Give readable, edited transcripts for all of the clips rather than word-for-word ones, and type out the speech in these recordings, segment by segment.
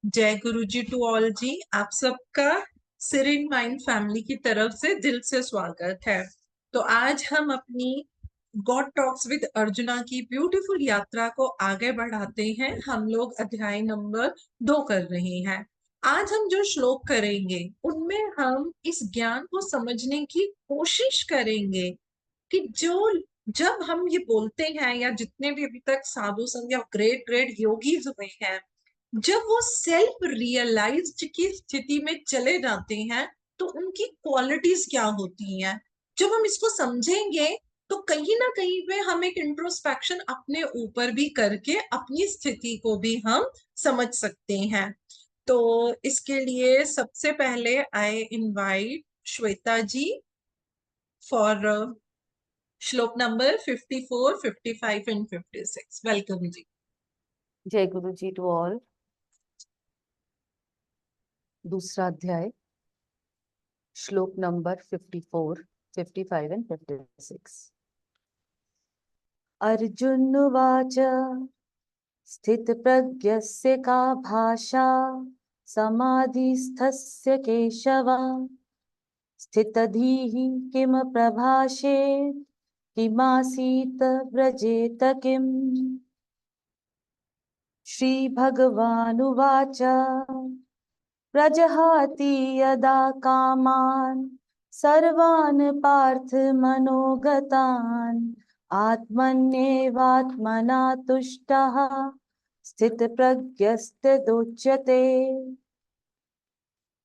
जय गुरु जी to all जी। आप सबका सिरिन माइंड फैमिली की तरफ से दिल से स्वागत है। तो आज हम अपनी गॉड टॉक्स विद अर्जुना की ब्यूटीफुल यात्रा को आगे बढ़ाते हैं। हम लोग अध्याय नंबर 2 कर रहे हैं। आज हम जो श्लोक करेंगे उनमें हम इस ज्ञान को समझने की कोशिश करेंगे कि जो जब हम ये बोलते हैं या जितने भी अभी तक साधु संत या ग्रेट ग्रेट योगीज हुए हैं, जब वो सेल्फ रियलाइज्ड की स्थिति में चले जाते हैं तो उनकी क्वालिटीज क्या होती हैं। जब हम इसको समझेंगे तो कहीं ना कहीं पे हम एक इंट्रोस्पेक्शन अपने ऊपर भी करके अपनी स्थिति को भी हम समझ सकते हैं। तो इसके लिए सबसे पहले I invite Shweta ji for श्लोक नंबर 54, 55 एंड 56। वेलकम जी। जय गुरु जी टू ऑल। दूसरा अध्याय, श्लोक नंबर 54, 55 एंड 56। अर्जुन उवाच स्थितप्रज्ञस्य का भाषा समाधिस्थस्य केशव स्थितधीः किम प्रभाषेत् किमासीत व्रजेत किम्। श्रीभगवानुवाच प्रजहाति यदा कामान् सर्वान् पार्थ मनोगतान् आत्मन्येवात्मना तुष्टः स्थितप्रज्ञस्तदुच्यते।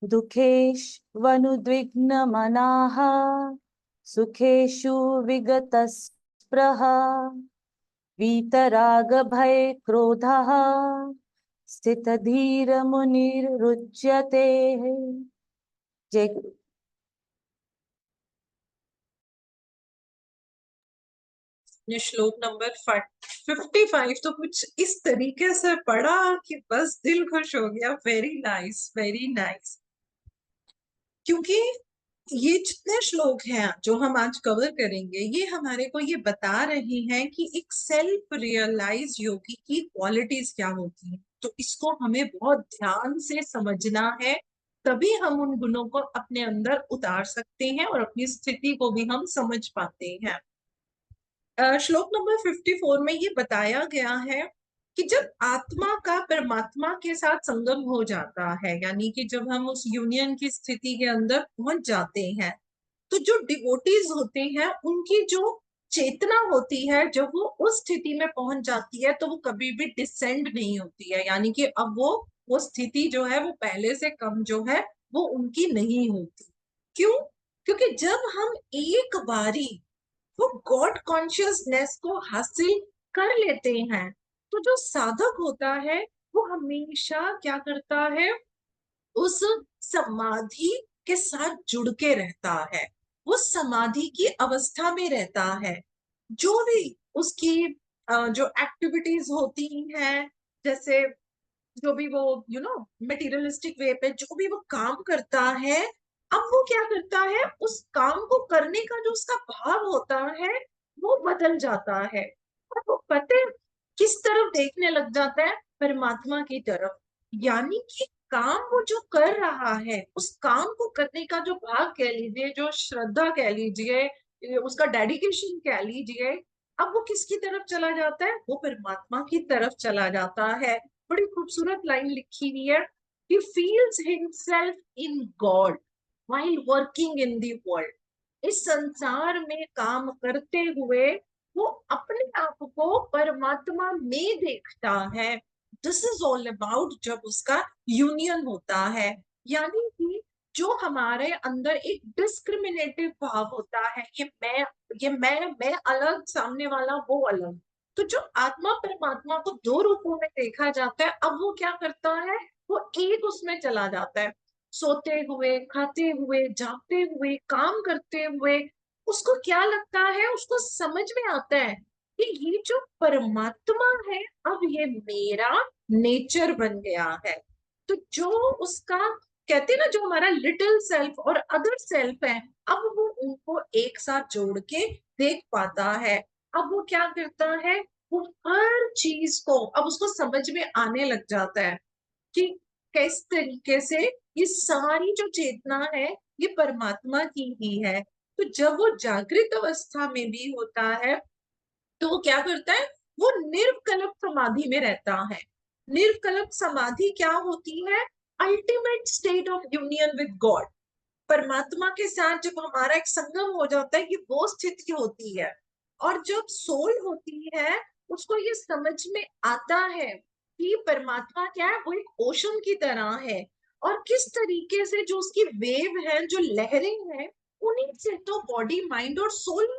दुःखेष्वनुद्विग्नमनाः सुखेषु विगतस्पृहा वीतरागभयक्रोधः स्थितधीरमुनिरुच्यते। जय गुरु। ने श्लोक नंबर 55 तो कुछ इस तरीके से पढ़ा कि बस दिल खुश हो गया। Very nice, very nice. क्योंकि ये जितने श्लोक हैं जो हम आज कवर करेंगे ये हमारे को ये बता रहे हैं कि एक सेल्फ रियलाइज योगी की क्वालिटीज क्या होती हैं। तो इसको हमें बहुत ध्यान से समझना है, तभी हम उन गुणों को अपने अंदर उतार सकते हैं और अपनी स्थिति को भी हम समझ पाते हैं। श्लोक नंबर 54 में ये बताया गया है कि जब आत्मा का परमात्मा के साथ संगम हो जाता है, यानी कि जब हम उस यूनियन की स्थिति के अंदर पहुंच जाते हैं, तो जो डिवोटीज होते हैं उनकी जो चेतना होती है, जब वो उस स्थिति में पहुंच जाती है तो वो कभी भी डिसेंड नहीं होती है। यानी कि अब वो स्थिति जो है वो पहले से कम जो है वो उनकी नहीं होती। क्यों? क्योंकि जब हम एक बारी वो गॉड कॉन्शियसनेस को हासिल कर लेते हैं तो जो साधक होता है वो हमेशा क्या करता है, उस समाधि के साथ जुड़ के रहता है, वो समाधि की अवस्था में रहता है। जो भी उसकी जो एक्टिविटीज होती हैं, जैसे जो भी वो मटेरियलिस्टिक वे पे जो भी वो काम करता है, अब वो क्या करता है, उस काम को करने का जो उसका भाव होता है वो बदल जाता है। और वो पता है किस तरफ देखने लग जाता है, परमात्मा की तरफ। यानी कि काम वो जो कर रहा है उस काम को करने का जो भाव कह लीजिए, जो श्रद्धा कह लीजिए, उसका डेडिकेशन कह लीजिए, अब वो किसकी तरफ चला जाता है, वो परमात्मा की तरफ चला जाता है। बड़ी खूबसूरत लाइन लिखी हुई है, he feels himself in God while working in the world। इस संसार में काम करते हुए वो अपने आप को परमात्मा में देखता है। दिस इज ऑल अबाउट जब उसका यूनियन होता है। यानी कि जो हमारे अंदर एक डिस्क्रिमिनेटिव भाव होता है, ये मैं अलग, सामने वाला वो अलग, तो जो आत्मा परमात्मा को दो रूपों में देखा जाता है, अब वो क्या करता है, वो एक उसमें चला जाता है। सोते हुए, खाते हुए, जागते हुए, काम करते हुए उसको क्या लगता है, उसको समझ में आता है कि ये जो परमात्मा है अब ये मेरा नेचर बन गया है। तो जो उसका कहते हैं ना, जो हमारा लिटिल सेल्फ और अदर सेल्फ है, अब वो उनको एक साथ जोड़ के देख पाता है। अब वो क्या करता है, वो हर चीज को अब उसको समझ में आने लग जाता है कि किस तरीके से ये सारी जो चेतना है ये परमात्मा की ही है। तो जब वो जागृत अवस्था में भी होता है तो वो क्या करता है, वो निर्विकल्प समाधि में रहता है। निर्विकल्प समाधि क्या होती है? Ultimate state of union with God. परमात्मा के साथ जब हमारा एक संगम हो जाता है, ये वो स्थिति होती है। और जब सोल होती है, उसको ये समझ में आता है कि परमात्मा क्या है, वो एक ओशन की तरह है। और किस तरीके से जो उसकी वेव है, जो लहरें हैं, उन्हीं से तो बॉडी माइंड और सोल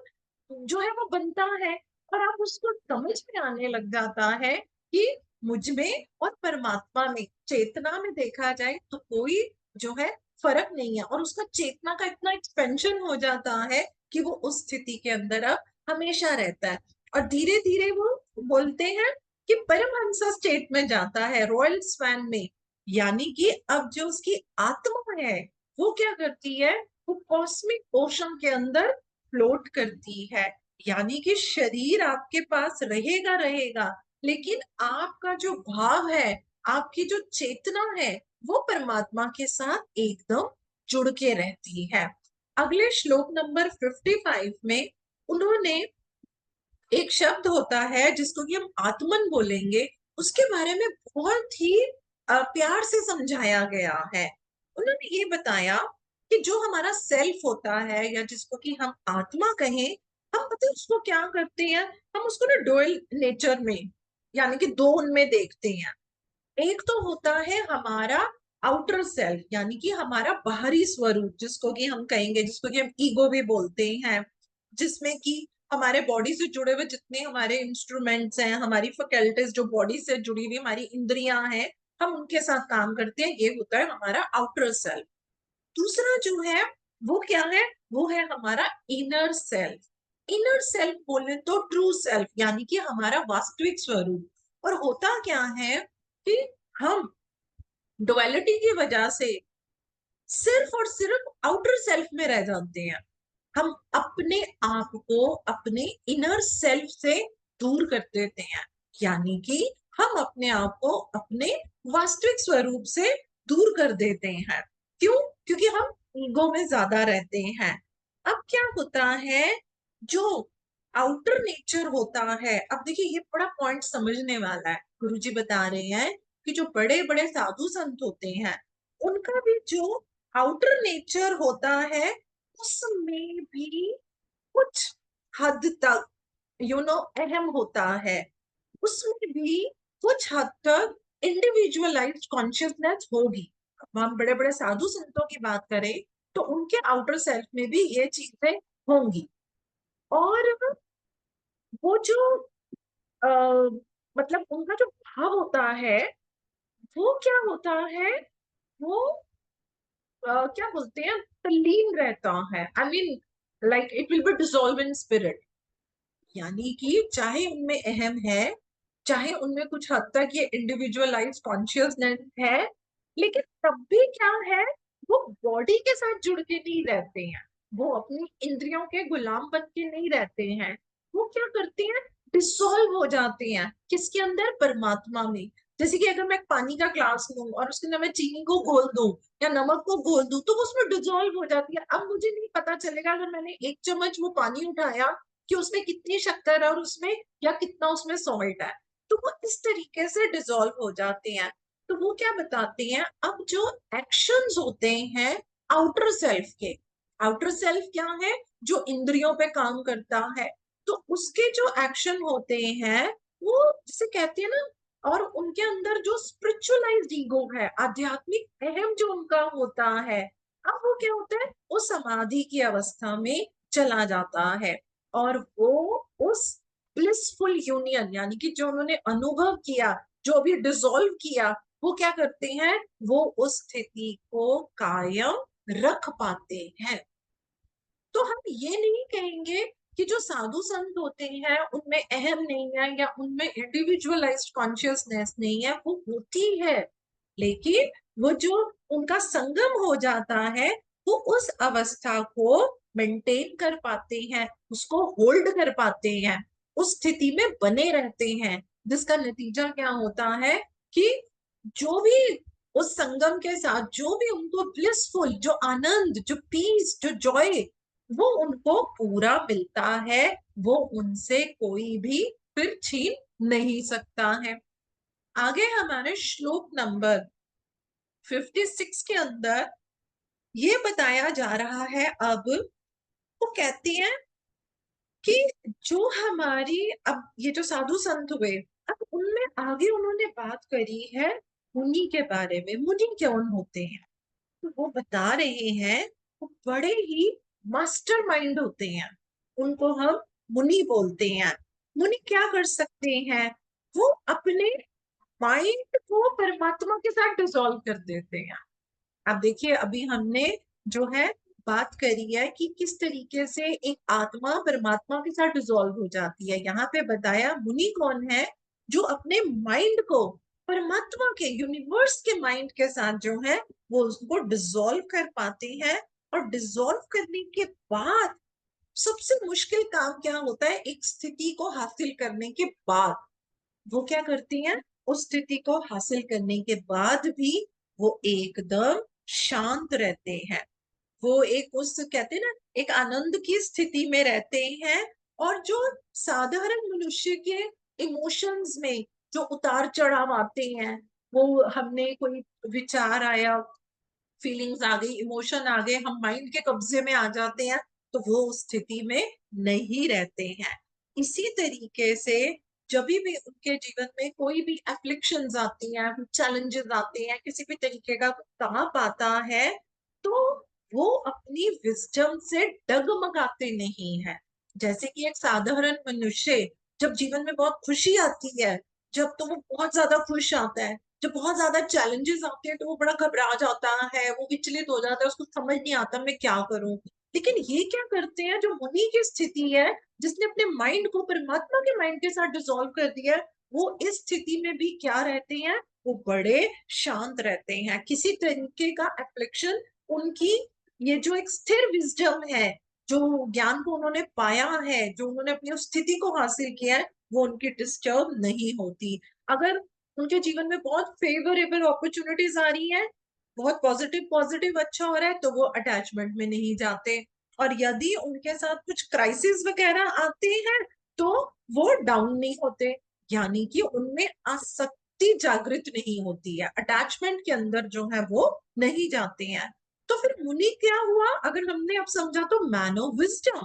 जो है वो बनता है। और आप उसको समझ में आने लग जाता है कि मुझ में और परमात्मा में, चेतना में देखा जाए तो कोई जो है फर्क नहीं है। और उसका चेतना का इतना एक्सपेंशन हो जाता है कि वो उस स्थिति के अंदर अब हमेशा रहता है। और धीरे धीरे वो बोलते हैं कि परमहंस स्टेट में जाता है, रॉयल स्वैन में। यानी कि अब जो उसकी आत्मा है वो क्या करती है, वो कॉस्मिक ओशन के अंदर फ्लोट करती है। यानी कि शरीर आपके पास रहेगा रहेगा, लेकिन आपका जो भाव है, आपकी जो चेतना है, वो परमात्मा के साथ एकदम जुड़ के रहती है। अगले श्लोक नंबर 55 में उन्होंने एक शब्द होता है जिसको कि हम आत्मन बोलेंगे, उसके बारे में बहुत ही प्यार से समझाया गया है। उन्होंने ये बताया कि जो हमारा सेल्फ होता है या जिसको कि हम आत्मा कहें, हम पता है उसको क्या करते हैं, हम उसको ना डुअल नेचर में, यानी कि दो उनमें देखते हैं। एक तो होता है हमारा आउटर सेल्फ, यानी कि हमारा बाहरी स्वरूप, जिसको कि हम कहेंगे, जिसको कि हम ईगो भी बोलते हैं, जिसमें कि हमारे बॉडी से जुड़े हुए जितने हमारे इंस्ट्रूमेंट्स हैं, हमारी फैकल्टीज जो बॉडी से जुड़ी हुई हमारी इंद्रियां हैं, हम उनके साथ काम करते हैं, ये होता है हमारा आउटर सेल्फ। दूसरा जो है वो क्या है, वो है हमारा इनर सेल्फ। इनर सेल्फ बोले तो ट्रू सेल्फ, यानी कि हमारा वास्तविक स्वरूप। और होता क्या है कि हम डुअलिटी की वजह से सिर्फ और सिर्फ आउटर सेल्फ में रह जाते हैं। हम अपने आप को अपने इनर सेल्फ से दूर कर देते हैं। यानी कि हम अपने आप को अपने वास्तविक स्वरूप से दूर कर देते हैं। क्यों? क्योंकि हम ईगो में ज्यादा रहते हैं। अब क्या होता है, जो आउटर नेचर होता है, अब देखिए ये बड़ा पॉइंट समझने वाला है। गुरुजी बता रहे हैं कि जो बड़े बड़े साधु संत होते हैं, उनका भी जो आउटर नेचर होता है, उसमें भी कुछ हद तक अहम होता है। उसमें भी कुछ हद तक इंडिविजुअलाइज्ड कॉन्शियसनेस होगी। अब हम बड़े बड़े साधु संतों की बात करें तो उनके आउटर सेल्फ में भी ये चीजें होंगी। और वो जो आ, मतलब उनका जो भाव होता है, वो क्या होता है, वो क्या बोलते हैं, तल्लीन रहता है। I mean like it will be dissolve in spirit. यानी कि चाहे उनमें अहम है, चाहे उनमें कुछ हद तक ये इंडिविजुअलाइज कॉन्शियसनेस है, लेकिन तब भी क्या है, वो बॉडी के साथ जुड़ के नहीं रहते हैं। वो अपनी इंद्रियों के गुलाम बन के नहीं रहते हैं। वो क्या करते हैं, डिसॉल्व हो जाते हैं। किसके अंदर? परमात्मा में। जैसे कि अगर मैं पानी का ग्लास लूं और उसके अंदर मैं चीनी को घोल दूं या नमक को घोल दूं, तो वो उसमें डिसॉल्व हो जाती है। अब मुझे नहीं पता चलेगा अगर मैंने एक चम्मच वो पानी उठाया कि उसमें कितनी शक्कर है और उसमें या कितना उसमें सॉल्ट है। तो वो इस तरीके से डिसॉल्व हो जाते हैं। तो वो क्या बताते हैं, अब जो एक्शंस होते हैं आउटर सेल्फ के, आउटर सेल्फ क्या है, जो इंद्रियों पे काम करता है, तो उसके जो एक्शन होते हैं वो जिसे कहते हैं ना, और उनके अंदर जो स्पिरिचुअलाइज्ड ईगो है, आध्यात्मिक अहम जो उनका होता है, अब वो क्या होता है, वो समाधि की अवस्था में चला जाता है। और वो उस ब्लिसफुल यूनियन, यानी कि जो उन्होंने अनुभव किया, जो भी डिसॉल्व किया, वो क्या करते हैं, वो उस स्थिति को कायम रख पाते हैं। तो हम ये नहीं कहेंगे कि जो साधु संत होते हैं उनमें अहम नहीं है या उनमें इंडिविजुअलाइज्ड कॉन्शियसनेस नहीं है, वो होती है। लेकिन वो जो उनका संगम हो जाता है, वो उस अवस्था को मेंटेन कर पाते हैं, उसको होल्ड कर पाते हैं, उस स्थिति में बने रहते हैं। जिसका नतीजा क्या होता है कि जो भी उस संगम के साथ जो भी उनको ब्लिसफुल, जो आनंद, जो पीस, जो जॉय, वो उनको पूरा मिलता है, वो उनसे कोई भी फिर छीन नहीं सकता है। आगे हमारे श्लोक नंबर 56 के अंदर ये बताया जा रहा है। अब वो कहती है कि जो हमारी, अब ये जो साधु संत हुए, अब उनमें आगे उन्होंने बात करी है मुनि के बारे में। मुनि कौन होते हैं? तो वो बता रहे हैं वो बड़े ही मास्टर माइंड होते हैं, उनको हम मुनि बोलते हैं। मुनि क्या कर सकते हैं? वो अपने माइंड को परमात्मा के साथ डिसॉल्व कर देते हैं। अब देखिए, अभी हमने जो है बात करी है कि किस तरीके से एक आत्मा परमात्मा के साथ डिसॉल्व हो जाती है। यहाँ पे बताया मुनि कौन है, जो अपने माइंड को परमात्मा के, यूनिवर्स के माइंड के साथ जो है वो उसको डिसॉल्व कर पाते हैं। और डिसॉल्व करने के बाद सबसे मुश्किल काम क्या होता है? एक स्थिति को हासिल करने के बाद वो क्या करती हैं? उस स्थिति को हासिल करने के बाद भी वो एकदम शांत रहते हैं। वो एक, उस कहते हैं ना, एक आनंद की स्थिति में रहते हैं। और जो साधारण मनुष्य के इमोशंस में जो उतार चढ़ाव आते हैं, वो हमने कोई विचार आया, फीलिंग्स आ गई, इमोशन आ गए, हम माइंड के कब्जे में आ जाते हैं, तो वो उस स्थिति में नहीं रहते हैं। इसी तरीके से जब भी उनके जीवन में कोई भी एफ्लिक्शंस आती हैं, चैलेंजेस आते हैं, किसी भी तरीके का ताप आता है, तो वो अपनी विजडम से डगमगाते नहीं है। जैसे कि एक साधारण मनुष्य, जब जीवन में बहुत खुशी आती है, जब तो वो बहुत ज्यादा खुश आता है, जब बहुत ज्यादा चैलेंजेस आते हैं तो वो बड़ा घबरा जाता है, वो विचलित हो जाता है, उसको समझ नहीं आता मैं क्या करूं। लेकिन ये क्या करते हैं, जो मुनि की स्थिति है, जिसने अपने माइंड को परमात्मा के माइंड के साथ डिसॉल्व कर दिया है, वो इस स्थिति में भी क्या रहते हैं? वो बड़े शांत रहते हैं। किसी तरीके का एफ्लिक्शन उनकी, ये जो एक स्थिर विजडम है, जो ज्ञान को उन्होंने पाया है, जो उन्होंने अपनी उस स्थिति को हासिल किया है, वो उनकी डिस्टर्ब नहीं होती। अगर उनके जीवन में बहुत फेवरेबल अपॉर्चुनिटीज आ रही है, बहुत पॉजिटिव पॉजिटिव अच्छा हो रहा है, तो वो अटैचमेंट में नहीं जाते। और यदि उनके साथ कुछ क्राइसिस वगैरह आते हैं, तो वो डाउन नहीं होते, यानी कि उनमें आसक्ति जागृत नहीं होती है, अटैचमेंट के अंदर जो है वो नहीं जाते हैं। तो फिर मुनि क्या हुआ? अगर हमने अब समझा तो मैन ऑफ विजडम।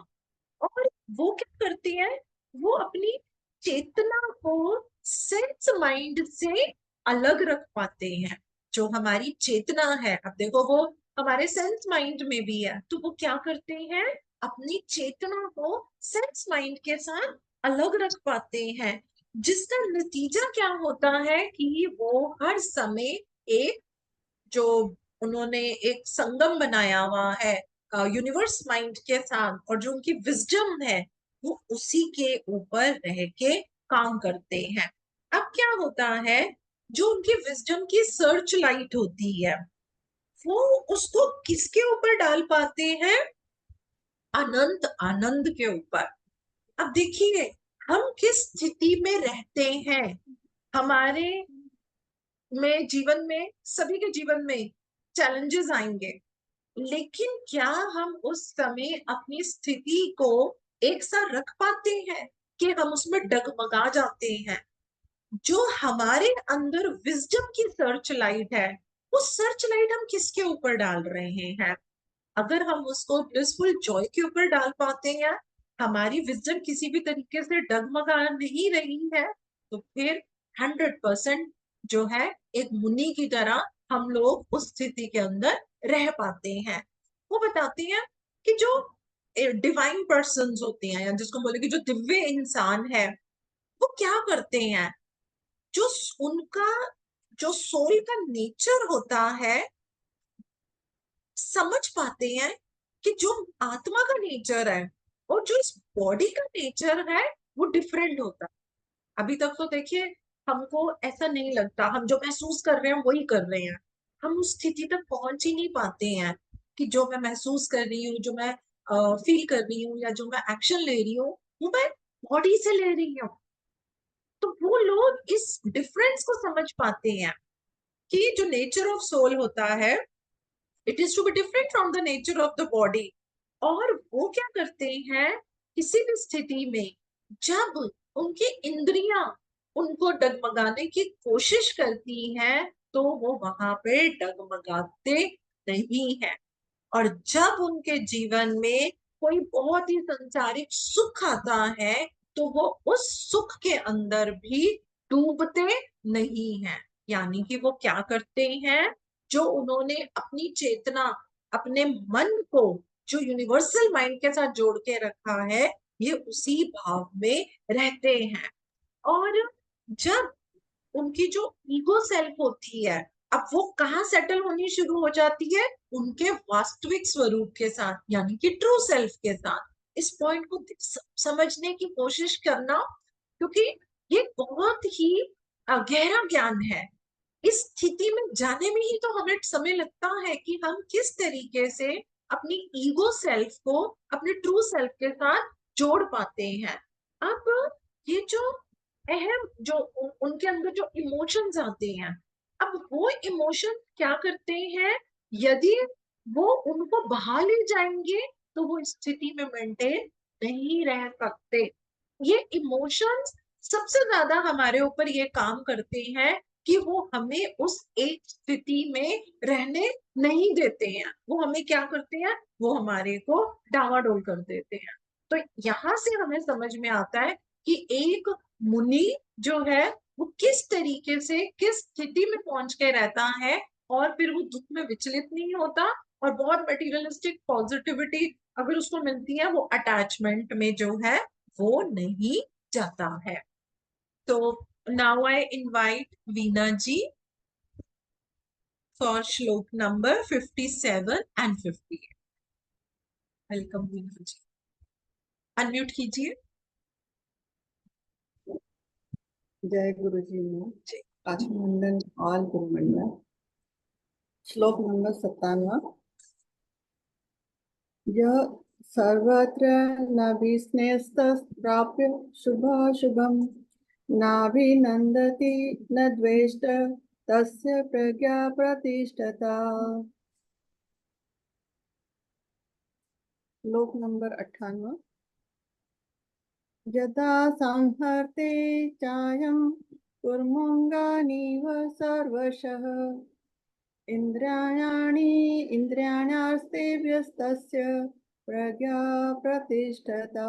और वो क्या करती है? वो अपनी चेतना को सेंस माइंड से अलग रख पाते हैं। जो हमारी चेतना है, अब देखो, वो हमारे सेंस माइंड में भी है, तो वो क्या करते हैं? अपनी चेतना को सेंस माइंड के साथ अलग रख पाते हैं। जिसका नतीजा क्या होता है कि वो हर समय एक, जो उन्होंने एक संगम बनाया हुआ है यूनिवर्स माइंड के साथ, और जो उनकी विजडम है, वो उसी के ऊपर रह के काम करते हैं। अब क्या होता है? जो उनकी विजडम की सर्च लाइट होती है, वो उसको किसके ऊपर डाल पाते हैं? अनंत आनंद के ऊपर। अब देखिए, हम किस स्थिति में रहते हैं, हमारे में जीवन में, सभी के जीवन में चैलेंजेस आएंगे, लेकिन क्या हम उस समय अपनी स्थिति को एक साथ रख पाते हैं कि हम उसमें डगमगा जाते हैं? जो हमारे अंदर विजडम की सर्च लाइट है, वो सर्च लाइट हम किसके ऊपर डाल रहे हैं? अगर हम उसको ब्लिसफुल जॉय के ऊपर डाल पाते हैं, हमारी विजडम किसी भी तरीके से डगमगा नहीं रही है, तो फिर 100% जो है एक मुनि की तरह हम लोग उस स्थिति के अंदर रह पाते हैं। वो बताते हैं कि जो डिवाइन पर्सन होते हैं, या जिसको बोले कि जो दिव्य इंसान है, वो क्या करते हैं? जो उनका जो सोल का नेचर होता है, समझ पाते हैं कि जो आत्मा का नेचर है और जो इस बॉडी का नेचर है, वो डिफरेंट होता है। अभी तक तो देखिए, हमको ऐसा नहीं लगता, हम जो महसूस कर रहे हैं वही कर रहे हैं। हम उस स्थिति तक पहुंच ही नहीं पाते हैं कि जो मैं महसूस कर रही हूँ, जो मैं फील कर रही हूँ, या जो मैं एक्शन ले रही हूँ, वो मैं बॉडी से ले रही हूँ। तो वो लोग इस डिफरेंस को समझ पाते हैं। कि जो नेचर ऑफ सोल होता है, it is to be different from the nature of the body. और वो क्या करते हैं, किसी भी स्थिति में जब उनकी इंद्रियां उनको डगमगाने की कोशिश करती हैं, तो वो वहां पे डगमगाते नहीं है। और जब उनके जीवन में कोई बहुत ही संसारिक सुख आता है, तो वो उस सुख के अंदर भी डूबते नहीं हैं। यानी कि वो क्या करते हैं, जो उन्होंने अपनी चेतना, अपने मन को जो यूनिवर्सल माइंड के साथ जोड़ के रखा है, ये उसी भाव में रहते हैं। और जब उनकी जो ईगो सेल्फ होती है, अब वो कहाँ सेटल होनी शुरू हो जाती है, उनके वास्तविक स्वरूप के साथ, यानी कि ट्रू सेल्फ के साथ। इस पॉइंट को समझने की कोशिश करना, क्योंकि ये बहुत ही गहरा ज्ञान है। इस स्थिति में जाने में ही तो हमें समय लगता है कि हम किस तरीके से अपनी ईगो सेल्फ को अपने ट्रू सेल्फ के साथ जोड़ पाते हैं। अब ये जो अहम जो उनके अंदर जो इमोशंस आते हैं, अब वो इमोशन क्या करते हैं, यदि वो उनको बहा ले जाएंगे, तो वो स्थिति में मेंटेन नहीं रह सकते। ये इमोशंस सबसे ज्यादा हमारे ऊपर ये काम करते हैं कि वो हमें उस एक स्थिति में रहने नहीं देते हैं। वो हमें क्या करते हैं, वो हमारे को डावाडोल कर देते हैं। तो यहां से हमें समझ में आता है कि एक मुनि जो है, वो किस तरीके से किस स्थिति में पहुंच के रहता है, और फिर वो दुख में विचलित नहीं होता, और बहुत मटेरियलिस्टिक पॉजिटिविटी अगर उसको मिलती है, वो अटैचमेंट में जो है वो नहीं जाता है। तो now I invite Veena ji for श्लोक number 57 and 58। Welcome Veena ji, unmute कीजिए। जय गुरु जी में जी। आचमंडन ऑल गुरु मंडल। श्लोक नंबर 57। यह सर्वत्र नाभिस्नेहस्तप्राप्य शुभाशुभं नाभिनन्दति न द्वेष्ट तस्य प्रज्ञा प्रतिष्ठता। श्लोक नंबर 58। यदा संहर्ते चायं कुर्मुंगानीव सर्वशः इंद्रियाण्यास्ते व्यस्तस्य प्रज्ञा प्रतिष्ठता।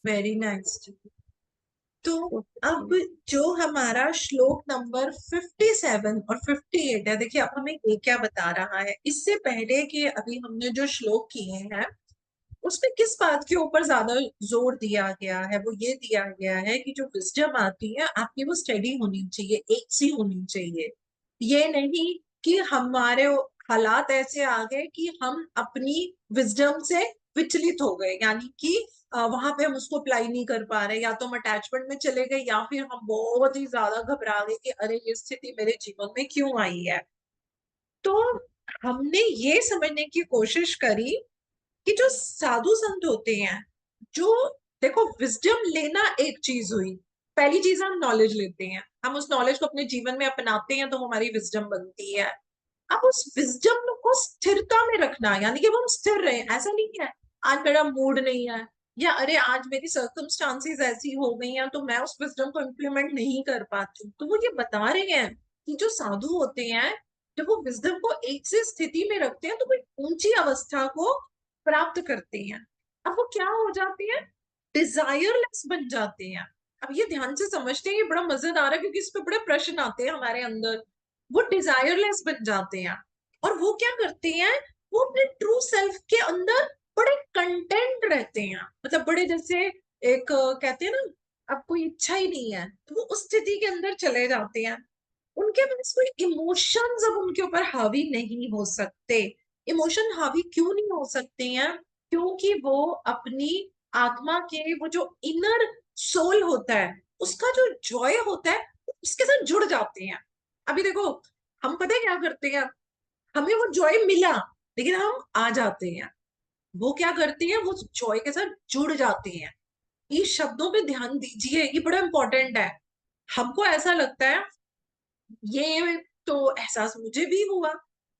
Very nice. तो अब जो हमारा श्लोक नंबर 57 और 58 है, देखिए अब हमें ये क्या बता रहा है, इससे पहले कि अभी हमने जो श्लोक किए हैं उसमें किस बात के ऊपर ज्यादा जोर दिया गया है, वो ये दिया गया है कि जो विजडम आती है आपकी, वो स्टडी होनी चाहिए, एक सी होनी चाहिए। ये नहीं कि हमारे हालात ऐसे आ गए कि हम अपनी विजडम से विचलित हो गए, यानी कि वहां पे हम उसको अप्लाई नहीं कर पा रहे, या तो हम अटैचमेंट में चले गए, या फिर हम बहुत ही ज्यादा घबरा गए कि अरे ये स्थिति मेरे जीवन में क्यों आई है। तो हमने ये समझने की कोशिश करी कि जो साधु संत होते हैं, जो, देखो विजडम लेना एक चीज हुई, पहली चीज हम नॉलेज लेते हैं, हम उस नॉलेज को अपने जीवन में अपनाते हैं, तो वो हमारी विजडम बनती है। अब उस विजडम को स्थिरता में रखना, यानी कि वो हम स्थिर रहे, ऐसा नहीं है आज मेरा मूड नहीं है, या अरे आज मेरी सर्कमस्टांसेस ऐसी हो गई हैं तो मैं उस विजडम को इम्प्लीमेंट नहीं कर पाती। तो वो ये बता रहे हैं कि जो साधु होते हैं, जब वो विजडम को एक से स्थिति में रखते हैं, तो वो ऊंची अवस्था को प्राप्त करते हैं। अब वो क्या हो जाते हैं, डिजायरलेस बन जाते हैं। अब ये ध्यान से समझते हैं, ये बड़ा मजेदार है, क्योंकि इस पे बड़े प्रश्न आते हैं हमारे अंदर। वो डिजायरलेस बन जाते हैं, और वो क्या करते हैं, वो अपने ट्रू सेल्फ के अंदर बड़े कंटेंट रहते हैं, मतलब बड़े जैसे एक कहते हैं ना, अब कोई इच्छा ही नहीं है, तो वो उस स्थिति के अंदर चले जाते हैं। उनके पास कोई इमोशंस अब उनके ऊपर हावी नहीं हो सकते। इमोशन हावी क्यों नहीं हो सकते हैं, क्योंकि वो अपनी आत्मा के वो जो इनर सोल होता है, उसका जो जॉय होता है, उसके साथ जुड़ जाते हैं। अभी देखो, हम पता है क्या करते हैं, हमें वो जॉय मिला, लेकिन हम आ जाते हैं। वो क्या करते हैं, वो जॉय के साथ जुड़ जाते हैं। ये शब्दों पे ध्यान दीजिए, ये बड़ा इंपॉर्टेंट है। हमको ऐसा लगता है ये तो एहसास मुझे भी हुआ,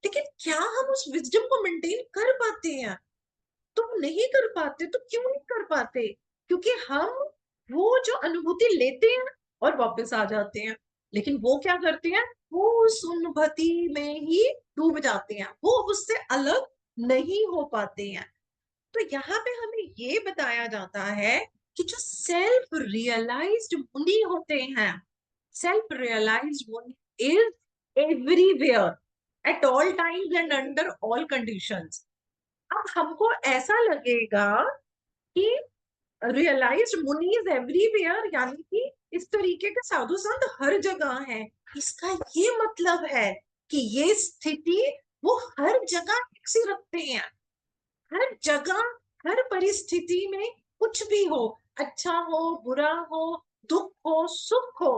लेकिन क्या हम उस विजडम को मेंटेन कर पाते हैं? तो नहीं कर पाते। तो क्यों नहीं कर पाते? क्योंकि हम वो जो अनुभूति लेते हैं और वापस आ जाते हैं, लेकिन वो क्या करते हैं, वो उस अनुभूति में ही डूब जाते हैं, वो उससे अलग नहीं हो पाते हैं। तो यहाँ पे हमें ये बताया जाता है कि जो सेल्फ रियलाइज्ड मुनि होते हैं, सेल्फ रियलाइज्ड मुनि is everywhere at all times and under all conditions. अब हमको ऐसा लगेगा कि रियलाइज्ड मुनि इज एवरीवेयर, यानी कि इस तरीके के साधु संत हर जगह है। इसका ये मतलब है कि ये स्थिति वो हर जगह एक सी रखते हैं, हर जगह, हर परिस्थिति में, कुछ भी हो, अच्छा हो, बुरा हो, दुख हो, सुख हो,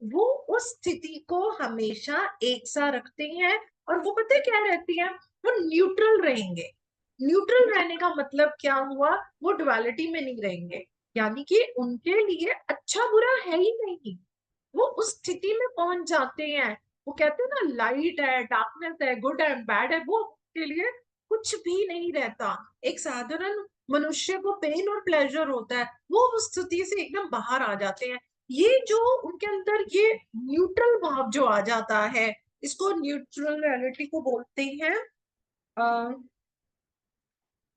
वो उस स्थिति को हमेशा एक सा रखते हैं। और वो पता है क्या रहती है, वो न्यूट्रल रहेंगे। न्यूट्रल रहने का मतलब क्या हुआ, वो डुअलिटी में नहीं रहेंगे, यानी कि उनके लिए अच्छा बुरा है ही नहीं। वो उस स्थिति में पहुंच जाते हैं। वो कहते हैं ना, लाइट है, डार्कनेस है, गुड एंड बैड है, वो के लिए कुछ भी नहीं रहता। एक साधारण मनुष्य को पेन और प्लेजर होता है, वो उस स्थिति से एकदम बाहर आ जाते हैं। ये जो उनके अंदर ये न्यूट्रल भाव जो आ जाता है, इसको न्यूट्रल रियलिटी को बोलते हैं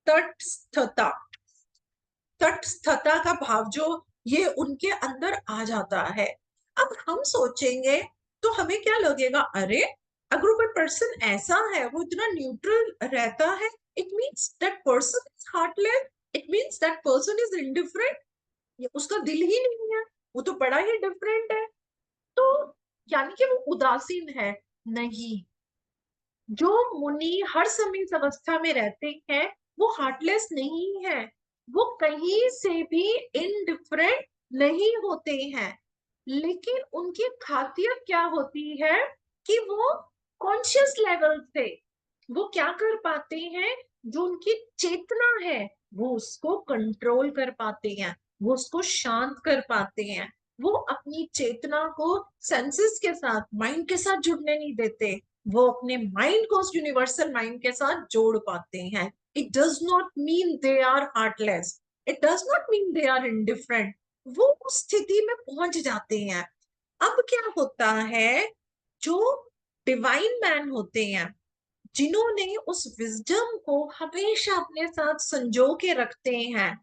तटस्थता। तटस्थता का भाव जो ये उनके अंदर आ जाता है। अब हम सोचेंगे तो हमें क्या लगेगा, अरे अगर कोई पर्सन ऐसा है, वो इतना न्यूट्रल रहता है, it means that person is heartless, it means that person is indifferent, ये उसका दिल ही नहीं है, वो तो बड़ा ही डिफरेंट है, तो यानी कि वो उदासीन है। नहीं, जो मुनि हर समय इस अवस्था में रहते हैं, वो हार्टलेस नहीं है, वो कहीं से भी इनडिफरेंट नहीं होते हैं। लेकिन उनकी खासियत क्या होती है कि वो कॉन्शियस लेवल से वो क्या कर पाते हैं, जो उनकी चेतना है वो उसको कंट्रोल कर पाते हैं, वो उसको शांत कर पाते हैं। वो अपनी चेतना को सेंसेस के साथ, माइंड के साथ जुड़ने नहीं देते, वो अपने माइंड को उस यूनिवर्सल माइंड के साथ जोड़ पाते हैं। It does not mean they are heartless, it does not mean they are indifferent, वो उस स्थिति में पहुंच जाते हैं। अब क्या होता है, जो डिवाइन मैन होते हैं, जिन्होंने उस विजडम को हमेशा अपने साथ संजो के रखते हैं,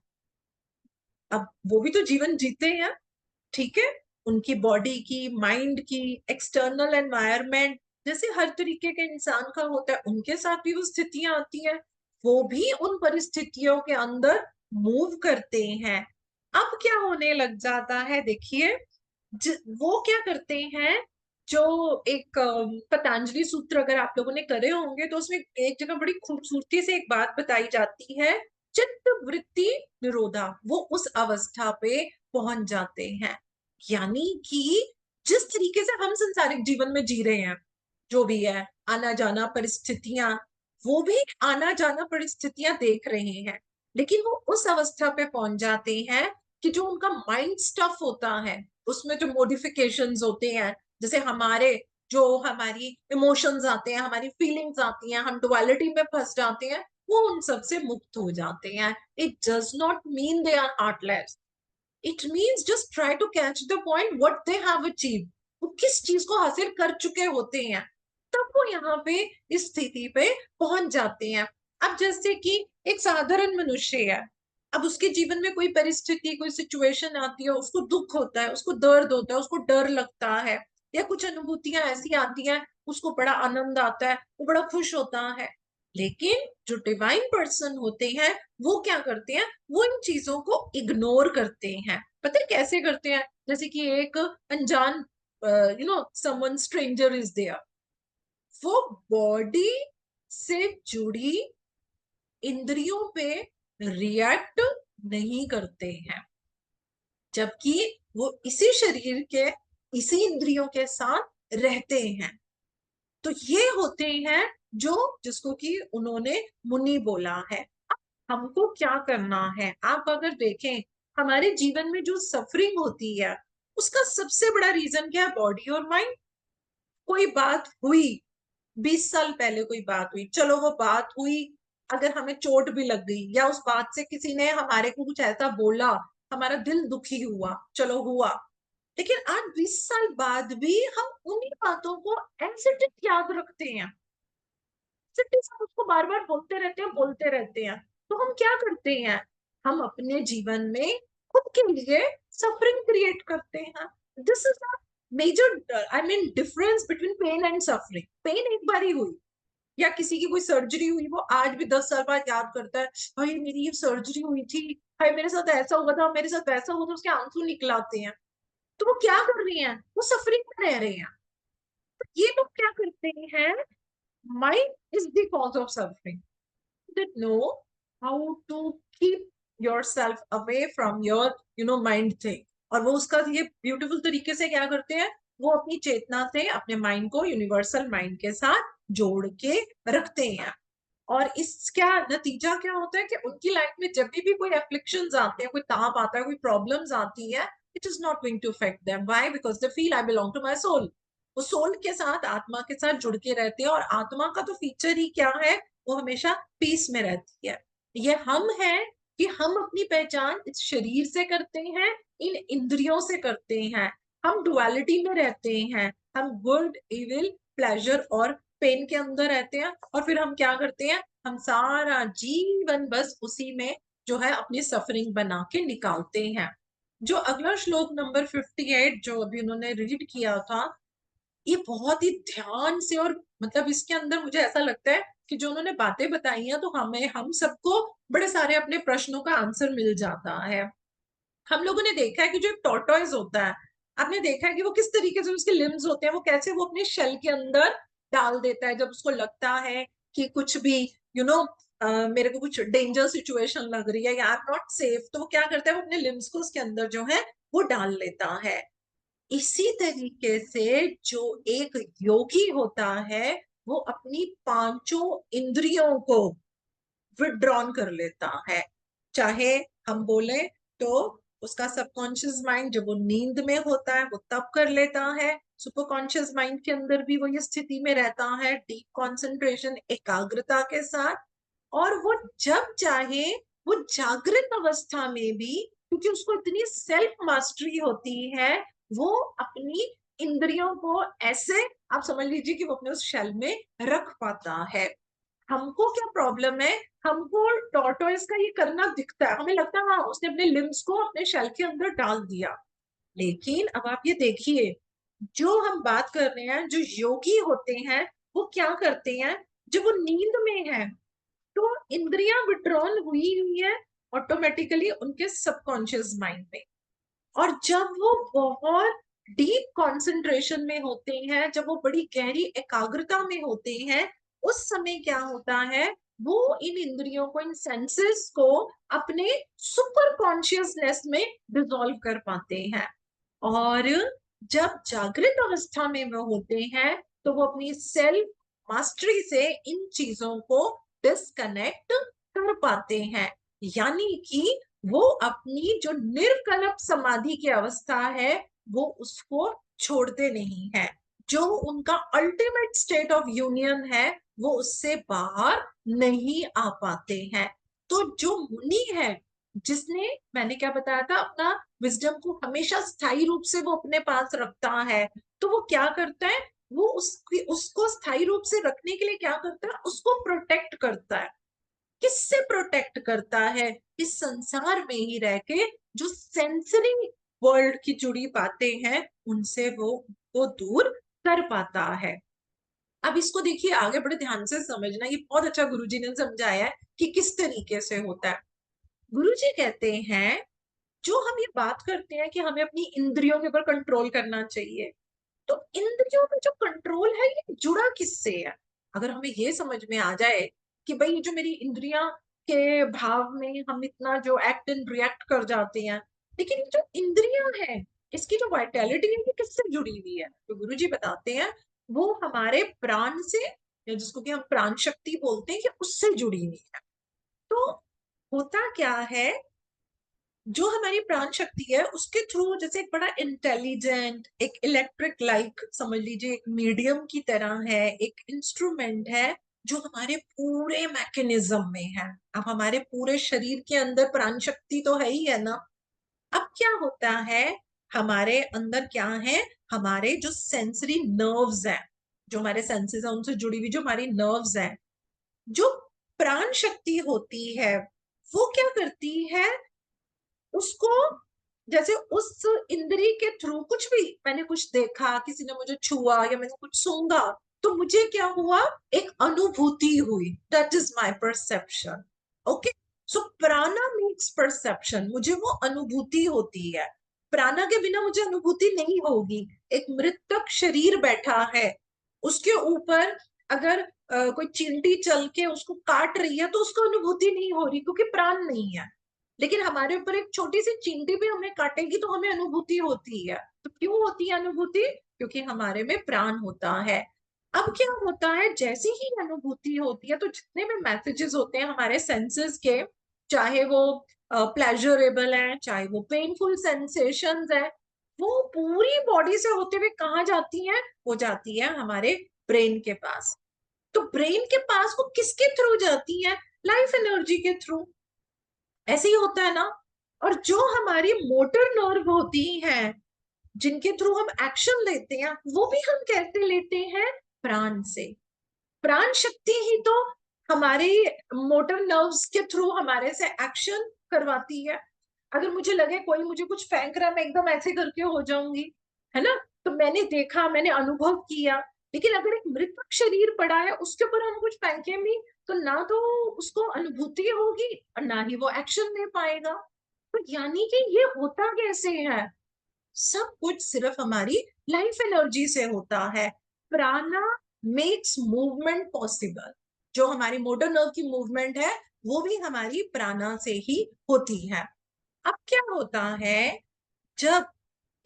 अब वो भी तो जीवन जीते हैं, ठीक है, उनकी बॉडी की, माइंड की, एक्सटर्नल एनवायरनमेंट जैसे हर तरीके के इंसान का होता है, उनके साथ भी वो स्थितियां आती हैं, वो भी उन परिस्थितियों के अंदर मूव करते हैं। अब क्या होने लग जाता है, देखिए, वो क्या करते हैं, जो एक पतंजलि सूत्र अगर आप लोगों ने करे होंगे तो उसमें एक जगह बड़ी खूबसूरती से एक बात बताई जाती है, चित्त वृत्ति निरोधा, वो उस अवस्था पे पहुंच जाते हैं। यानी कि जिस तरीके से हम संसारिक जीवन में जी रहे हैं, जो भी है आना जाना परिस्थितियां, वो भी आना जाना परिस्थितियां देख रहे हैं, लेकिन वो उस अवस्था पे पहुंच जाते हैं कि जो उनका माइंड स्टफ होता है, उसमें जो मॉडिफिकेशंस होते हैं, जैसे हमारे जो हमारी इमोशंस आते हैं, हमारी फीलिंग्स आती हैं, हम डुअलिटी में फंस जाते हैं, वो उन सब से मुक्त हो जाते हैं। It does not mean they are heartless, it means just try to catch the point what they have achieved, वो किस चीज को हासिल कर चुके होते हैं, तब वो यहाँ पे इस स्थिति पे पहुंच जाते हैं। अब जैसे कि एक साधारण मनुष्य है, अब उसके जीवन में कोई परिस्थिति, कोई सिचुएशन आती है, उसको दुख होता है, उसको दर्द होता है, उसको डर लगता है, या कुछ अनुभूतियां ऐसी आती हैं, उसको बड़ा आनंद आता है, वो बड़ा खुश होता है। लेकिन जो डिवाइन पर्सन होते हैं, वो क्या करते हैं, वो इन चीजों को इग्नोर करते हैं। पता है कैसे करते हैं, जैसे कि एक अनजान, समवन स्ट्रेंजर इज देयर, वो बॉडी से जुड़ी इंद्रियों पे रिएक्ट नहीं करते हैं, जबकि वो इसी शरीर के, इसी इंद्रियों के साथ रहते हैं। तो ये होते हैं जो, जिसको कि उन्होंने मुनि बोला है। अब हमको क्या करना है, आप अगर देखें हमारे जीवन में जो सफरिंग होती है, उसका सबसे बड़ा रीजन क्या है, बॉडी और माइंड। कोई बात हुई, 20 साल पहले कोई बात हुई, चलो वो बात हुई, अगर हमें चोट भी लग गई या उस बात से किसी ने हमारे को कुछ ऐसा बोला, हमारा दिल दुखी हुआ, चलो हुआ, लेकिन आज 20 साल बाद भी हम उन्हीं बातों को एज इट इज याद रखते हैं, हम उसको बार बार बोलते रहते हैं। तो हम क्या करते हैं, हम अपने जीवन में खुद के लिए सफरिंग क्रिएट करते हैं। This is a major I mean difference between pain and suffering. Pain एक बार ही हुई, या किसी की कोई सर्जरी हुई, वो आज भी 10 साल बाद याद करता है, भाई मेरी ये सर्जरी हुई थी, भाई मेरे साथ ऐसा हुआ था, मेरे साथ वैसा हुआ था, उसके आंसू निकलाते हैं। तो वो क्या कर रही हैं, वो सफरिंग में रह रहे हैं। तो ये लोग क्या करते हैं, mind is the cause of suffering. That know how to keep yourself away from your mind thing. और वो उसका ये ब्यूटीफुल तरीके से क्या करते हैं, वो अपनी चेतना से अपने माइंड को यूनिवर्सल माइंड के साथ जोड़ के रखते हैं। और इसका नतीजा क्या होता है कि उनकी लाइफ में जब भी कोई एफ्लिक्शंस आते हैं, कोई ताप आता है, कोई प्रॉब्लम्स आती है, it is not going to affect them. Why? Because they feel I belong to my soul. वो सोल के साथ, आत्मा के साथ जुड़ के रहते हैं। और आत्मा का तो फीचर ही क्या है, वो हमेशा पीस में रहती है। ये हम है कि हम अपनी पहचान इस शरीर से करते हैं, इन इंद्रियों से करते हैं। हम डुअलिटी में रहते हैं, हम गुड, इविल, प्लेजर और पेन के अंदर रहते हैं। और फिर हम क्या करते हैं, हम सारा जीवन बस उसी में जो है अपनी सफरिंग बना के निकालते हैं। जो अगला श्लोक नंबर 58 जो अभी उन्होंने रीड किया था, ये बहुत ही ध्यान से, और मतलब इसके अंदर मुझे ऐसा लगता है कि जो उन्होंने बातें बताई हैं, तो हमें, हम सबको बड़े सारे अपने प्रश्नों का आंसर मिल जाता है। हम लोगों ने देखा है कि जो एक टॉर्टोइज होता है, आपने देखा है कि वो किस तरीके से उसके लिम्स होते हैं, वो कैसे वो अपने शेल के अंदर डाल देता है जब उसको लगता है कि कुछ भी यू you नो मेरे को कुछ डेंजर सिचुएशन लग रही है या आई एम नॉट सेफ, तो वो क्या करता है, वो अपने लिम्स को उसके अंदर जो है वो डाल लेता है। इसी तरीके से जो एक योगी होता है, वो अपनी पांचों इंद्रियों को विड्रॉन कर लेता है। चाहे हम बोले तो उसका सबकॉन्शियस माइंड जब वो नींद में होता है वो तब कर लेता है, सुपर कॉन्शियस माइंड के अंदर भी वो ये स्थिति में रहता है, डीप कंसंट्रेशन, एकाग्रता के साथ। और वो जब चाहे वो जागृत अवस्था में भी, क्योंकि उसको इतनी सेल्फ मास्टरी होती है, वो अपनी इंद्रियों को ऐसे, आप समझ लीजिए कि वो अपने उस शेल में रख पाता है। हमको क्या प्रॉब्लम है, हमको टॉर्टोइस का ये करना दिखता है, हमें लगता है हाँ उसने अपने लिम्स को अपने शेल के अंदर डाल दिया। लेकिन अब आप ये देखिए, जो हम बात कर रहे हैं, जो योगी होते हैं, वो क्या करते हैं, जब वो नींद में है तो इंद्रियां विड्रॉन हुई है ऑटोमेटिकली उनके सबकॉन्शियस माइंड में। और जब वो बहुत डीप कंसंट्रेशन में होते हैं, जब वो बड़ी गहरी एकाग्रता में होते हैं, उस समय क्या होता है, वो इन इंद्रियों को, इन सेंसेस को अपने सुपर कॉन्शियसनेस में डिसॉल्व कर पाते हैं। और जब जागृत अवस्था में वो होते हैं, तो वो अपनी सेल्फ मास्टरी से इन चीजों को डिस्कनेक्ट कर पाते हैं। यानी कि वो अपनी जो निर्कल्प समाधि की अवस्था है, वो उसको छोड़ते नहीं है। जो उनका अल्टीमेट स्टेट ऑफ यूनियन है, वो उससे बाहर नहीं आ पाते हैं। तो जो मुनि है, जिसने, मैंने क्या बताया था, अपना विजडम को हमेशा स्थायी रूप से वो अपने पास रखता है, तो वो क्या करता है, वो उसको स्थायी रूप से रखने के लिए क्या करता है, उसको प्रोटेक्ट करता है। किससे प्रोटेक्ट करता है, इस संसार में ही रह के जो सेंसरी वर्ल्ड की जुड़ी बातें हैं, उनसे वो दूर कर पाता है। अब इसको देखिए आगे बड़े ध्यान से समझना, ये बहुत अच्छा गुरुजी ने समझाया है कि किस तरीके से होता है। गुरुजी कहते हैं, जो हम ये बात करते हैं कि हमें अपनी इंद्रियों के ऊपर कंट्रोल करना चाहिए, तो इंद्रियों में जो कंट्रोल है ये जुड़ा किससे है। अगर हमें ये समझ में आ जाए कि भाई जो मेरी इंद्रियां के भाव में हम इतना जो एक्ट एंड रिएक्ट कर जाते हैं, लेकिन ये जो इंद्रियां हैं, इसकी जो वाइटैलिटी है ये किससे जुड़ी हुई है, तो गुरुजी बताते हैं वो हमारे प्राण से, या जिसको कि हम प्राण शक्ति बोलते हैं, कि उससे जुड़ी हुई है। तो होता क्या है, जो हमारी प्राण शक्ति है उसके थ्रू जैसे एक बड़ा इंटेलिजेंट, एक इलेक्ट्रिक लाइक समझ लीजिए, एक मीडियम की तरह है, एक इंस्ट्रूमेंट है जो हमारे पूरे मैकेनिज्म में है। अब हमारे पूरे शरीर के अंदर प्राण शक्ति तो है ही है ना। अब क्या होता है, हमारे अंदर क्या है, हमारे जो सेंसरी नर्व्स हैं, जो हमारे सेंसेस हैं उनसे जुड़ी हुई जो हमारी नर्व्स हैं, जो प्राण शक्ति होती है वो क्या करती है, उसको जैसे उस इंद्री के थ्रू कुछ भी, मैंने कुछ देखा, किसी ने मुझे छुआ या मैंने कुछ सूंघा, तो मुझे क्या हुआ, एक अनुभूति हुई, that is my perception. Okay, so prana makes perception, मुझे वो अनुभूति होती है। प्राणा के बिना मुझे अनुभूति नहीं होगी। एक मृतक शरीर बैठा है, उसके ऊपर अगर कोई चींटी चल के उसको काट रही है तो उसको अनुभूति नहीं हो रही क्योंकि प्राण नहीं है। लेकिन हमारे ऊपर एक छोटी सी चींटी भी हमें काटेगी तो हमें अनुभूति होती है। तो क्यों होती है अनुभूति, क्योंकि हमारे में प्राण होता है। अब क्या होता है, जैसी ही अनुभूति होती है तो जितने भी मैसेजेस होते हैं हमारे सेंसेस के, चाहे वो प्लेजरेबल है चाहे वो पेनफुल सेंसेशंस है, वो पूरी बॉडी से होते हुए कहाँ जाती हैं, वो जाती है हमारे ब्रेन के पास। तो ब्रेन के पास वो किसके थ्रू जाती है, लाइफ एनर्जी के थ्रू। ऐसे ही होता है ना। और जो हमारी मोटर नर्व होती हैं, जिनके थ्रू हम एक्शन लेते हैं, वो भी हम कैसे लेते हैं, प्राण से। प्राण शक्ति ही तो हमारे मोटर नर्व्स के थ्रू हमारे से एक्शन करवाती है। अगर मुझे लगे कोई मुझे कुछ फेंक रहा है, मैं एकदम ऐसे करके हो जाऊंगी, है ना। तो मैंने देखा, मैंने अनुभव किया। लेकिन अगर एक मृतक शरीर पड़ा है उसके ऊपर हम कुछ फेंके भी, तो ना तो उसको अनुभूति होगी और ना ही वो एक्शन ले पाएगा। तो यानी कि ये होता कैसे है, सब कुछ सिर्फ हमारी लाइफ एनर्जी से होता है। प्राणा मेक्स मूवमेंट पॉसिबल। जो हमारी मोटर नर्व की मूवमेंट है वो भी हमारी प्राणा से ही होती है। अब क्या होता है, जब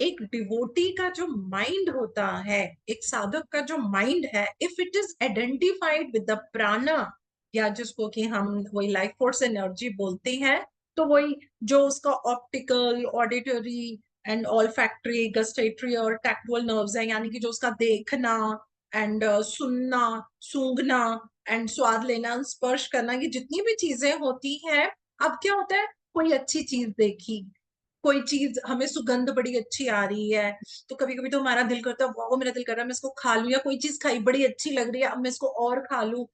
एक डिवोटी का जो माइंड होता है, एक साधक का जो माइंड है, if it is identified with the प्राणा, या जिसको कि हम वही लाइफ फोर्स एनर्जी बोलते हैं, तो वही जो उसका optical, auditory and olfactory, gustatory और टैक्टुअल नर्व्स है, यानी कि जो उसका देखना एंड सुनना, सूंघना एंड स्वाद लेना, स्पर्श करना, ये जितनी भी चीजें होती हैं। अब क्या होता है, कोई अच्छी चीज देखी, कोई चीज हमें सुगंध बड़ी अच्छी आ रही है, तो कभी कभी तो हमारा दिल करता है, वाह मेरा दिल कर रहा है मैं इसको खा लूं, या कोई चीज खाई बड़ी अच्छी लग रही है अब मैं इसको और खा लूं,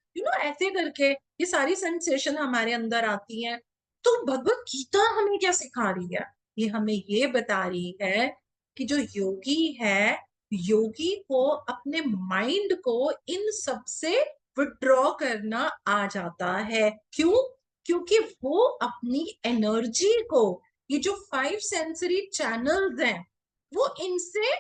ऐसे करके ये सारी सेंसेशन हमारे अंदर आती हैं। तो भगवत गीता हमें क्या सिखा रही है, ये हमें ये बता रही है कि जो योगी है, योगी को अपने माइंड को इन सब से विड्रॉ करना आ जाता है। क्यों, क्योंकि वो अपनी एनर्जी को, ये जो 5 सेंसरी चैनल्स हैं, वो इनसे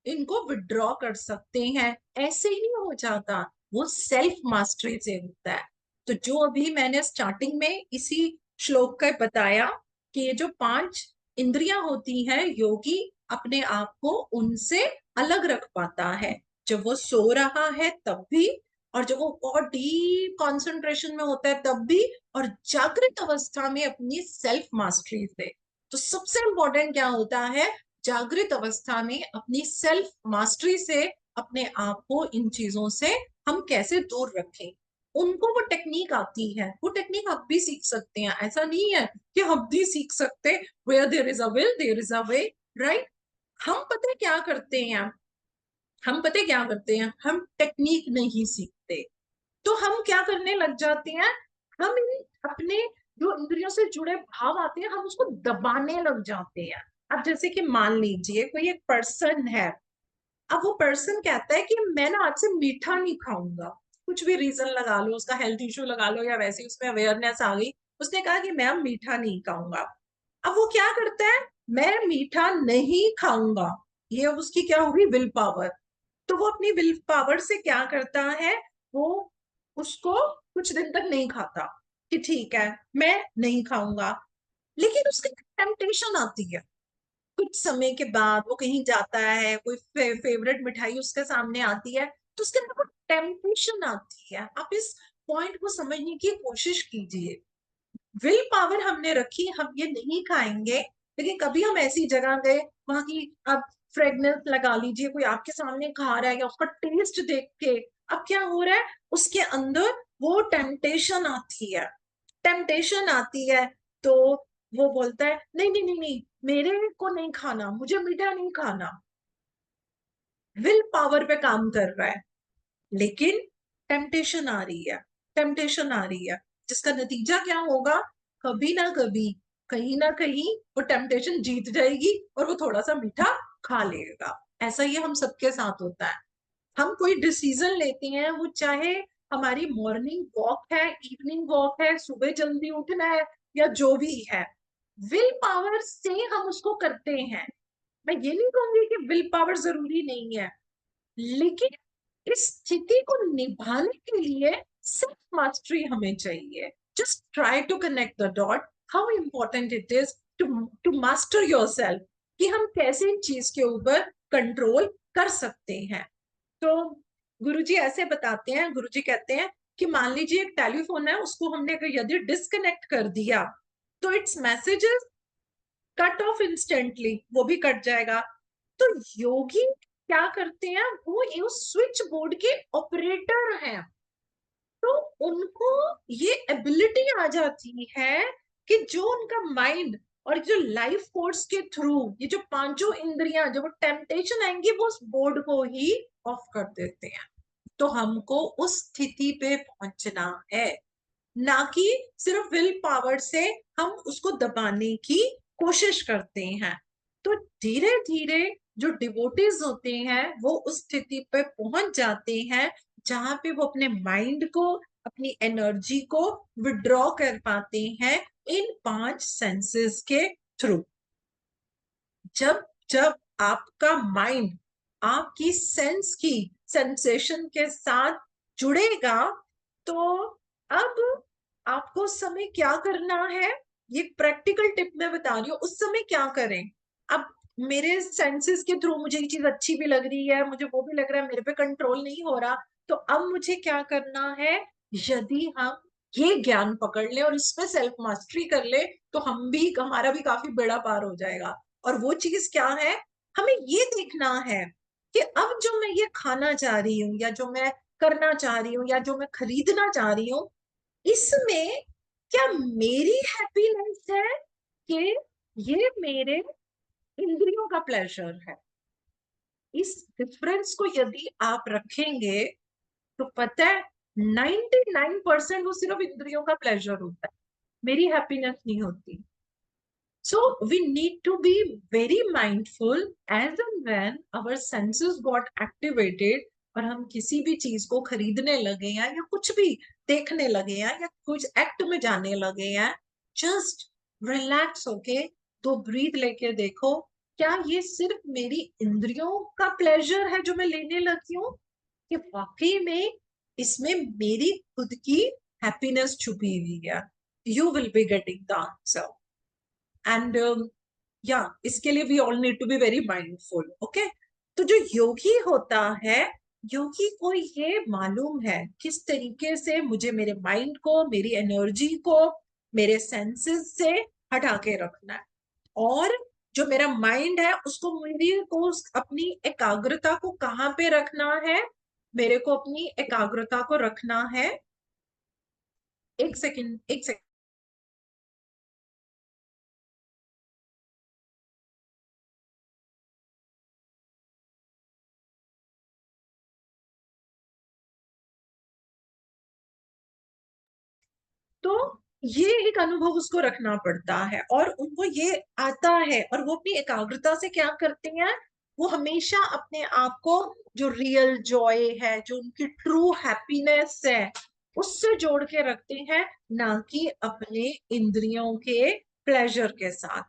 इनको विड्रॉ कर सकते हैं। ऐसे ही हो जाता, वो सेल्फ मास्टरी से होता है। तो जो अभी मैंने स्टार्टिंग में इसी श्लोक का बताया कि ये जो 5 इंद्रियां होती हैं, योगी अपने आप को उनसे अलग रख पाता है, जब वो सो रहा है तब भी, और जब वो बहुत डीप कंसंट्रेशन में होता है तब भी, और जागृत अवस्था में अपनी सेल्फ मास्टरी से। तो सबसे इंपॉर्टेंट क्या होता है, जागृत अवस्था में अपनी सेल्फ मास्टरी से अपने आप को इन चीजों से हम कैसे दूर रखें। उनको वो टेक्निक आती है, वो टेक्निक आप भी सीख सकते हैं, ऐसा नहीं है कि हम भी सीख सकते। Where there is a will there is a way, right. हम पता है क्या करते हैं, हम पता है क्या करते हैं, हम टेक्निक नहीं सीखते, तो हम क्या करने लग जाते हैं, हम इन अपने जो इंद्रियों से जुड़े भाव आते हैं हम उसको दबाने लग जाते हैं। अब जैसे कि मान लीजिए कोई एक पर्सन है, अब वो पर्सन कहता है कि मैं ना आज से मीठा नहीं खाऊंगा, कुछ भी रीजन लगा लो, उसका हेल्थ इश्यू लगा लो या वैसे ही उसमें अवेयरनेस आ गई, उसने कहा कि मैं अब मीठा नहीं खाऊंगा। अब वो क्या करता है, मैं मीठा नहीं खाऊंगा, ये अब उसकी क्या होगी, विल पावर। तो वो अपनी विल पावर से क्या करता है, वो उसको कुछ दिन तक नहीं खाता, कि ठीक है मैं नहीं खाऊंगा। लेकिन उसकी टेम्पटेशन आती है, कुछ समय के बाद वो कहीं जाता है, कोई फेवरेट मिठाई उसके सामने आती है, तो उसके अंदर वो टेम्पटेशन आती है। आप इस पॉइंट को समझने की कोशिश कीजिए। विल पावर हमने रखी, हम ये नहीं खाएंगे, लेकिन कभी हम ऐसी जगह गए वहां की आप फ्रेगनेंस लगा लीजिए, कोई आपके सामने खा रहा है या उसका टेस्ट देख के अब क्या हो रहा है, उसके अंदर वो टेम्पटेशन आती है, टेम्पटेशन आती है, तो वो बोलता है नहीं नहीं नहीं नहीं, मेरे को नहीं खाना, मुझे मीठा नहीं खाना। विल पावर पे काम कर रहा है, लेकिन टेम्पटेशन आ रही है, टेम्पटेशन आ रही है, जिसका नतीजा क्या होगा, कभी ना कभी कहीं ना कहीं वो टेम्पटेशन जीत जाएगी और वो थोड़ा सा मीठा खा लेगा। ऐसा ही हम सबके साथ होता है। हम कोई डिसीजन लेते हैं, वो चाहे हमारी मॉर्निंग वॉक है, इवनिंग वॉक है, सुबह जल्दी उठना है, या जो भी है, विल पावर से हम उसको करते हैं। मैं ये नहीं कहूंगी कि विल पावर जरूरी नहीं है, लेकिन इस स्थिति को निभाने के लिए सेल्फ मास्टरी हमें चाहिए। Just try to connect the dot, how important it is to to master yourself, कि हम कैसे इन चीज के ऊपर कंट्रोल कर सकते हैं। तो गुरुजी ऐसे बताते हैं, गुरुजी कहते हैं कि मान लीजिए एक टेलीफोन है, उसको हमने अगर यदि डिस्कनेक्ट कर दिया तो it's messages cut off instantly, वो भी कट जाएगा। तो योगी क्या करते हैं, वो उस स्विच बोर्ड के ऑपरेटर हैं, तो उनको ये एबिलिटी आ जाती है कि जो उनका माइंड और जो लाइफ फोर्स के थ्रू ये जो पांचों इंद्रियां, जब वो टेम्पटेशन आएंगी, वो उस बोर्ड को ही ऑफ कर देते हैं। तो हमको उस स्थिति पे पहुंचना है, ना कि सिर्फ विल पावर से हम उसको दबाने की कोशिश करते हैं। तो धीरे धीरे जो डिवोटीज होते हैं वो उस स्थिति पे पहुंच जाते हैं जहां पे वो अपने माइंड को, अपनी एनर्जी को विड्रॉ कर पाते हैं इन 5 सेंसेस के थ्रू। जब जब आपका माइंड आपकी सेंस की सेंसेशन के साथ जुड़ेगा, तो अब आपको उस समय क्या करना है, ये प्रैक्टिकल टिप मैं बता रही हूँ, उस समय क्या करें। अब मेरे सेंसेस के थ्रू मुझे ये चीज अच्छी भी लग रही है, मुझे वो भी लग रहा है, मेरे पे कंट्रोल नहीं हो रहा, तो अब मुझे क्या करना है, यदि हम ये ज्ञान पकड़ ले और इसमें सेल्फ मास्टरी कर ले, तो हम भी, हमारा भी काफी बेड़ा पार हो जाएगा। और वो चीज क्या है, हमें ये देखना है कि अब जो मैं ये खाना चाह रही हूँ, या जो मैं करना चाह रही हूँ, या जो मैं खरीदना चाह रही हूँ, इसमें क्या मेरी हैप्पीनेस है कि ये मेरे इंद्रियों का प्लेजर है। इस डिफरेंस को यदि आप रखेंगे तो पता है 99% वो सिर्फ इंद्रियों का प्लेजर होता है, मेरी हैप्पीनेस नहीं होती। So we need to be very mindful as and when our senses got activated और हम किसी भी चीज को खरीदने लगे हैं, या कुछ भी देखने लगे हैं, या कुछ एक्ट में जाने लगे हैं, जस्ट रिलैक्स होके 2 ब्रीथ लेके देखो, क्या ये सिर्फ मेरी इंद्रियों का प्लेजर है जो मैं लेने लगी हूँ, कि वाकई में इसमें मेरी खुद की हैप्पीनेस छुपी हुई है। You will be getting the answer. And या इसके लिए we all need to be very mindful. Okay, तो जो योगी होता है, योगी को ये मालूम है किस तरीके से मुझे मेरे माइंड को, मेरी एनर्जी को, मेरे सेंसेस से हटा के रखना है, और जो मेरा माइंड है उसको, मेरी को अपनी एकाग्रता को कहाँ पे रखना है, मेरे को अपनी एकाग्रता को रखना है, एक सेकंड एक सेकंड, तो ये एक अनुभव उसको रखना पड़ता है, और उनको ये आता है, और वो अपनी एकाग्रता से क्या करते हैं, वो हमेशा अपने आप को, जो रियल जॉय है, जो उनकी ट्रू हैप्पीनेस है, उससे जोड़ के रखते हैं, ना कि अपने इंद्रियों के प्लेजर के साथ।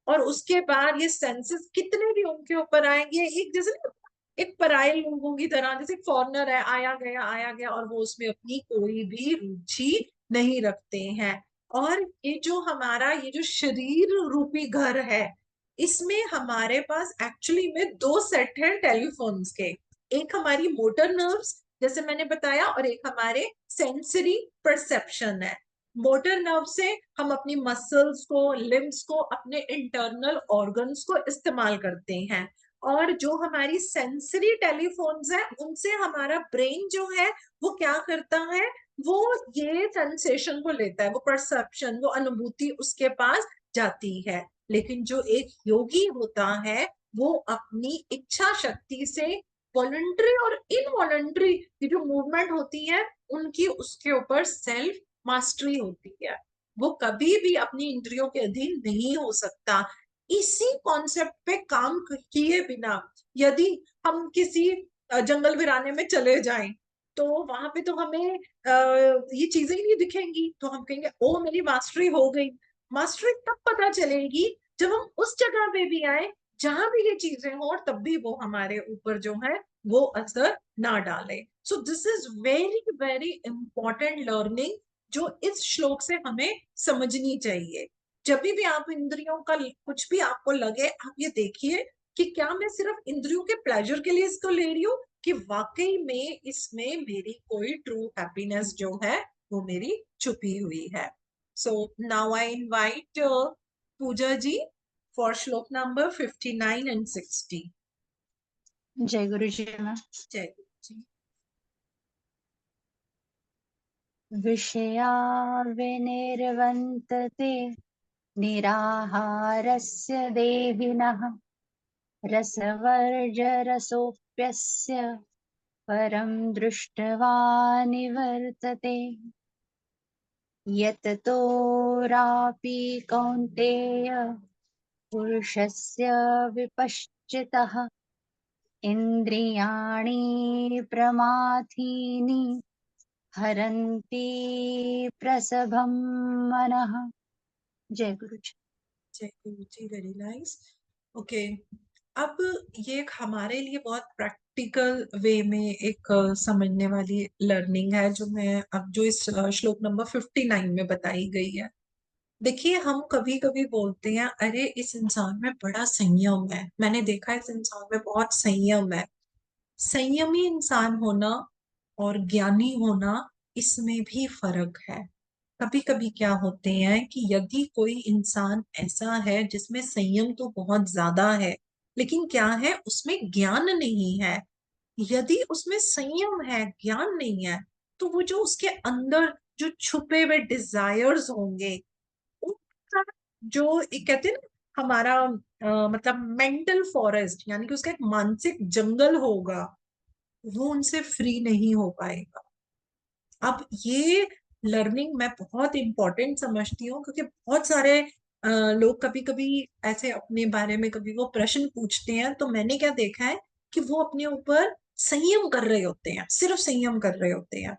और उसके बाद ये सेंसेस कितने भी उनके ऊपर आएंगे, एक जैसे ना, एक पराये लोगों की तरह, जैसे फॉरनर है, आया गया, और वो उसमें अपनी कोई भी रुचि नहीं रखते हैं। और ये जो हमारा, ये जो शरीर रूपी घर है, इसमें हमारे पास एक्चुअली में 2 सेट हैं टेलीफोन्स के, एक हमारी मोटर नर्व्स जैसे मैंने बताया, और एक हमारे सेंसरी परसेप्शन है। मोटर नर्व से हम अपनी मसल्स को, लिम्स को, अपने इंटरनल ऑर्गन्स को इस्तेमाल करते हैं। और जो हमारी सेंसरी टेलीफोन्स है उनसे हमारा ब्रेन जो है वो क्या करता है, वो ये सेंसेशन को लेता है, वो परसेप्शन, वो अनुभूति उसके पास जाती है। लेकिन जो एक योगी होता है वो अपनी इच्छा शक्ति से वॉलंटरी और इनवॉलंटरी की जो मूवमेंट होती है उनकी उसके ऊपर सेल्फ मास्टरी होती है। वो कभी भी अपनी इंद्रियों के अधीन नहीं हो सकता। इसी कॉन्सेप्ट पे काम किए बिना यदि हम किसी जंगल वीराने में चले जाएं तो वहां पे तो हमें ये चीजें ही नहीं दिखेंगी, तो हम कहेंगे ओ मेरी मास्टरी हो गई। मास्टरी तब पता चलेगी जब हम उस जगह पे भी आए जहां भी ये चीजें हो, और तब भी वो हमारे ऊपर जो है वो असर ना डाले। So this is very very important learning जो इस श्लोक से हमें समझनी चाहिए। जब भी आप इंद्रियों का कुछ भी आपको लगे, आप ये देखिए कि क्या मैं सिर्फ इंद्रियों के प्लेजर के लिए इसको ले रही हूँ कि वाकई में इसमें मेरी कोई ट्रू हैप्पीनेस जो है वो मेरी छुपी हुई है। So now I invite Pooja ji for श्लोक नंबर 59 एंड 60। जय गुरु जी मैम। जय गुरु जी। विषया विनिर्वन्तते निराहारस्य देहिनः रसवर्जरसोऽप्यस्य परं दृष्ट्वा निवर्तते। यततोरापि कौन्तेय पुरुषस्य विपश्चितः इन्द्रियाणि प्रमाथीनि हरन्ति प्रसभं मनः। जय गुरु जी। जय गुरु जी, वेरी नाइस। ओके, अब ये एक हमारे लिए बहुत प्रैक्टिकल वे में एक समझने वाली लर्निंग है जो मैं अब जो इस श्लोक नंबर 59 में बताई गई है। देखिए, हम कभी कभी बोलते हैं अरे इस इंसान में बड़ा संयम है, मैंने देखा इस इंसान में बहुत संयम है। संयमी इंसान होना और ज्ञानी होना, इसमें भी फर्क है। कभी कभी क्या होते हैं कि यदि कोई इंसान ऐसा है जिसमें संयम तो बहुत ज्यादा है लेकिन क्या है उसमें ज्ञान नहीं है, यदि उसमें संयम है ज्ञान नहीं है, तो वो जो उसके अंदर जो छुपे हुए डिजायर्स होंगे उनका जो एक कहते हैं ना हमारा मतलब मेंटल फॉरेस्ट, यानी कि उसका एक मानसिक जंगल होगा, वो उनसे फ्री नहीं हो पाएगा। अब ये लर्निंग मैं बहुत इंपॉर्टेंट समझती हूँ क्योंकि बहुत सारे लोग कभी कभी ऐसे अपने बारे में कभी वो प्रश्न पूछते हैं तो मैंने क्या देखा है कि वो अपने ऊपर संयम कर रहे होते हैं, सिर्फ संयम कर रहे होते हैं,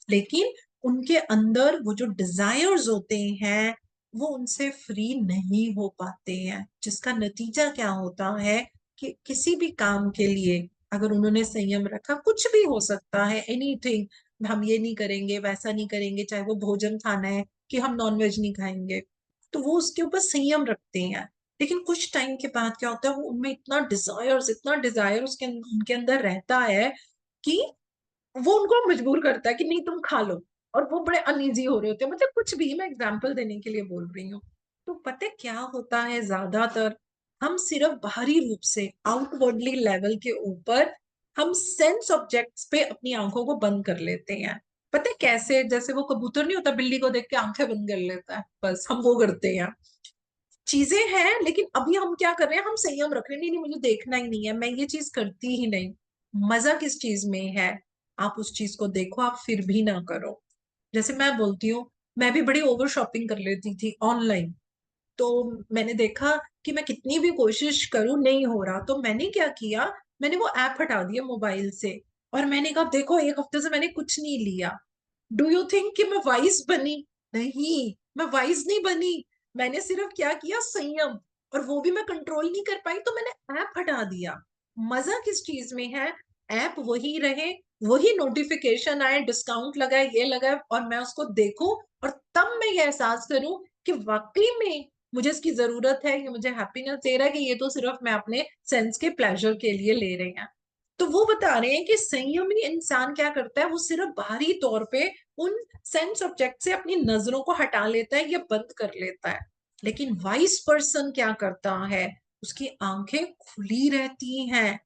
लेकिन उनके अंदर वो जो डिजायर्स होते हैं वो उनसे फ्री नहीं हो पाते हैं, जिसका नतीजा क्या होता है कि किसी भी काम के लिए अगर उन्होंने संयम रखा, कुछ भी हो सकता है, एनीथिंग, हम ये नहीं करेंगे वैसा नहीं करेंगे, चाहे वो भोजन खाना है कि हम नॉनवेज नहीं खाएंगे, तो वो उसके ऊपर संयम रखते हैं। लेकिन कुछ टाइम के बाद क्या होता है, वो उनमें इतना डिजायर उसके उनके अंदर रहता है कि वो उनको मजबूर करता है कि नहीं तुम खा लो, और वो बड़े अनईजी हो रहे होते हैं, मतलब कुछ भी, मैं एग्जांपल देने के लिए बोल रही हूँ। तो पता है क्या होता है, ज्यादातर हम सिर्फ बाहरी रूप से आउटवर्डली लेवल के ऊपर हम सेंस ऑब्जेक्ट्स पे अपनी आंखों को बंद कर लेते हैं। पता है कैसे, जैसे वो कबूतर नहीं होता बिल्ली को देख के आंखें बंद कर लेता है, बस हम वो करते हैं। चीजें हैं लेकिन अभी हम क्या कर रहे हैं, हम संयम रख रहे हैं, नहीं नहीं मुझे देखना ही नहीं है, मैं ये चीज करती ही नहीं। मजा किस चीज में है, आप उस चीज को देखो, आप फिर भी ना करो। जैसे मैं बोलती हूँ, मैं भी बड़ी ओवर शॉपिंग कर लेती थी ऑनलाइन, तो मैंने देखा कि मैं कितनी भी कोशिश करूं नहीं हो रहा, तो मैंने क्या किया, मैंने वो ऐप हटा दिया मोबाइल से, और मैंने कहा देखो एक हफ्ते से मैंने कुछ नहीं लिया। डू यू थिंक कि मैं वाइज बनी? नहीं, मैं वाइज नहीं बनी। मैंने सिर्फ क्या किया, संयम, और वो भी मैं कंट्रोल नहीं कर पाई तो मैंने ऐप हटा दिया। मजा किस चीज में है, ऐप वही रहे, वही नोटिफिकेशन आए, डिस्काउंट लगा है, ये लगा है, और मैं उसको देखूं, और तब मैं ये एहसास करूं कि वाकई में मुझे इसकी जरूरत है, ये मुझे हैप्पीनेस दे रहा है, कि ये तो सिर्फ मैं अपने सेंस के प्लेजर के लिए ले रहे हैं। तो वो बता रहे हैं कि संयमी इंसान क्या करता है, वो सिर्फ बाहरी तौर पे उन सेंस ऑब्जेक्ट से अपनी नजरों को हटा लेता है या बंद कर लेता है, लेकिन वाइस पर्सन क्या करता है, उसकी आंखें खुली रहती हैं,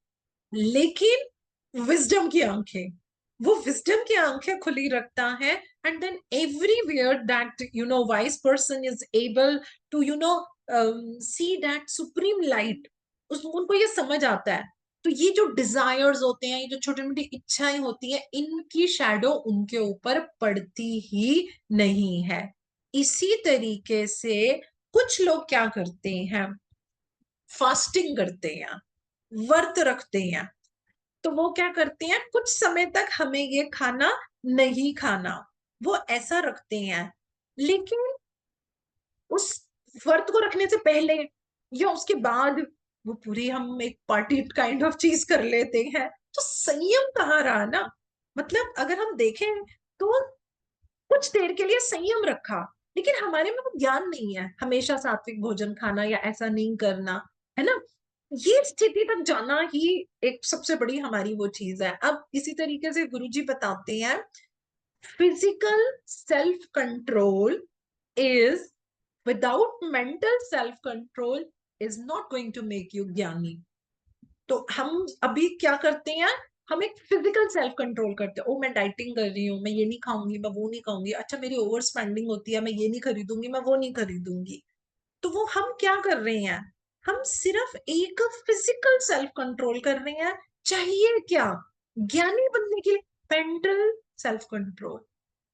लेकिन विजडम की आंखें, वो विजडम की आंखें खुली रखता है, and then everywhere that wise person is able to see that supreme light, उनको ये समझ आता है। तो ये जो डिजायर्स होते हैं, ये जो छोटी मोटी इच्छाएं होती हैं, इनकी शैडो उनके ऊपर पड़ती ही नहीं है। इसी तरीके से कुछ लोग क्या करते हैं, फास्टिंग करते हैं, व्रत रखते हैं। तो वो क्या करते हैं, कुछ समय तक हमें ये खाना नहीं खाना, वो ऐसा रखते हैं, लेकिन उस व्रत को रखने से पहले या उसके बाद वो पूरी हम एक पार्टी काइंड ऑफ चीज कर लेते हैं। तो संयम कहाँ रहा ना, मतलब अगर हम देखें तो कुछ देर के लिए संयम रखा, लेकिन हमारे में वो ज्ञान नहीं है हमेशा सात्विक भोजन खाना या ऐसा नहीं करना, है ना। ये स्थिति तक जाना ही एक सबसे बड़ी हमारी वो चीज है। अब इसी तरीके से गुरुजी बताते हैं, physical self control is without mental self control is not going to make you ज्ञानी। तो हम अभी क्या करते हैं, हम एक फिजिकल सेल्फ कंट्रोल करते हैं, ओ मैं डाइटिंग कर रही हूँ, मैं ये नहीं खाऊंगी, मैं वो नहीं खाऊंगी, अच्छा मेरी ओवर स्पेंडिंग होती है, मैं ये नहीं खरीदूंगी, मैं वो नहीं खरीदूंगी। तो वो हम क्या कर रहे हैं, हम सिर्फ एक फिजिकल सेल्फ कंट्रोल कर रहे हैं। चाहिए क्या ज्ञानी बनने के लिए, mental self control.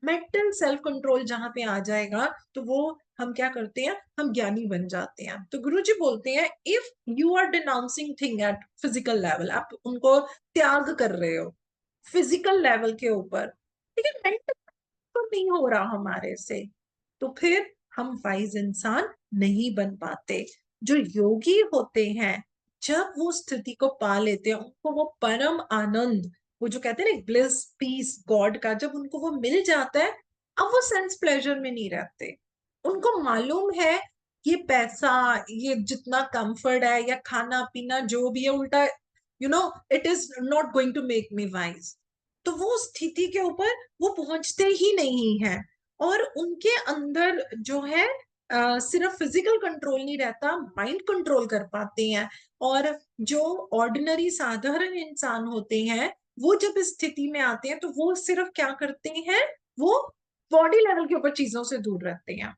Mental self control जहां पे आ जाएगा तो वो हम क्या करते हैं, हम ज्ञानी बन जाते हैं। तो गुरुजी बोलते हैं, if you are denouncing thing at physical level, आप उनको त्याग कर रहे हो फिजिकल लेवल के ऊपर, लेकिन मेंटल तो नहीं हो रहा हमारे से, तो फिर हम वाइज इंसान नहीं बन पाते। जो योगी होते हैं, जब वो स्थिति को पा लेते हैं, उनको वो परम आनंद, वो जो कहते हैं ना ब्लिस पीस गॉड का, जब उनको वो मिल जाता है, अब वो सेंस प्लेजर में नहीं रहते। उनको मालूम है ये पैसा, ये जितना कंफर्ट है या खाना पीना जो भी है, उल्टा it is not going to make me wise. तो वो स्थिति के ऊपर वो पहुंचते ही नहीं है, और उनके अंदर जो है सिर्फ फिजिकल कंट्रोल नहीं रहता, माइंड कंट्रोल कर पाते हैं। और जो ऑर्डिनरी साधारण इंसान होते हैं, वो जब इस स्थिति में आते हैं तो वो सिर्फ क्या करते हैं, वो बॉडी लेवल के ऊपर चीजों से दूर रहते हैं,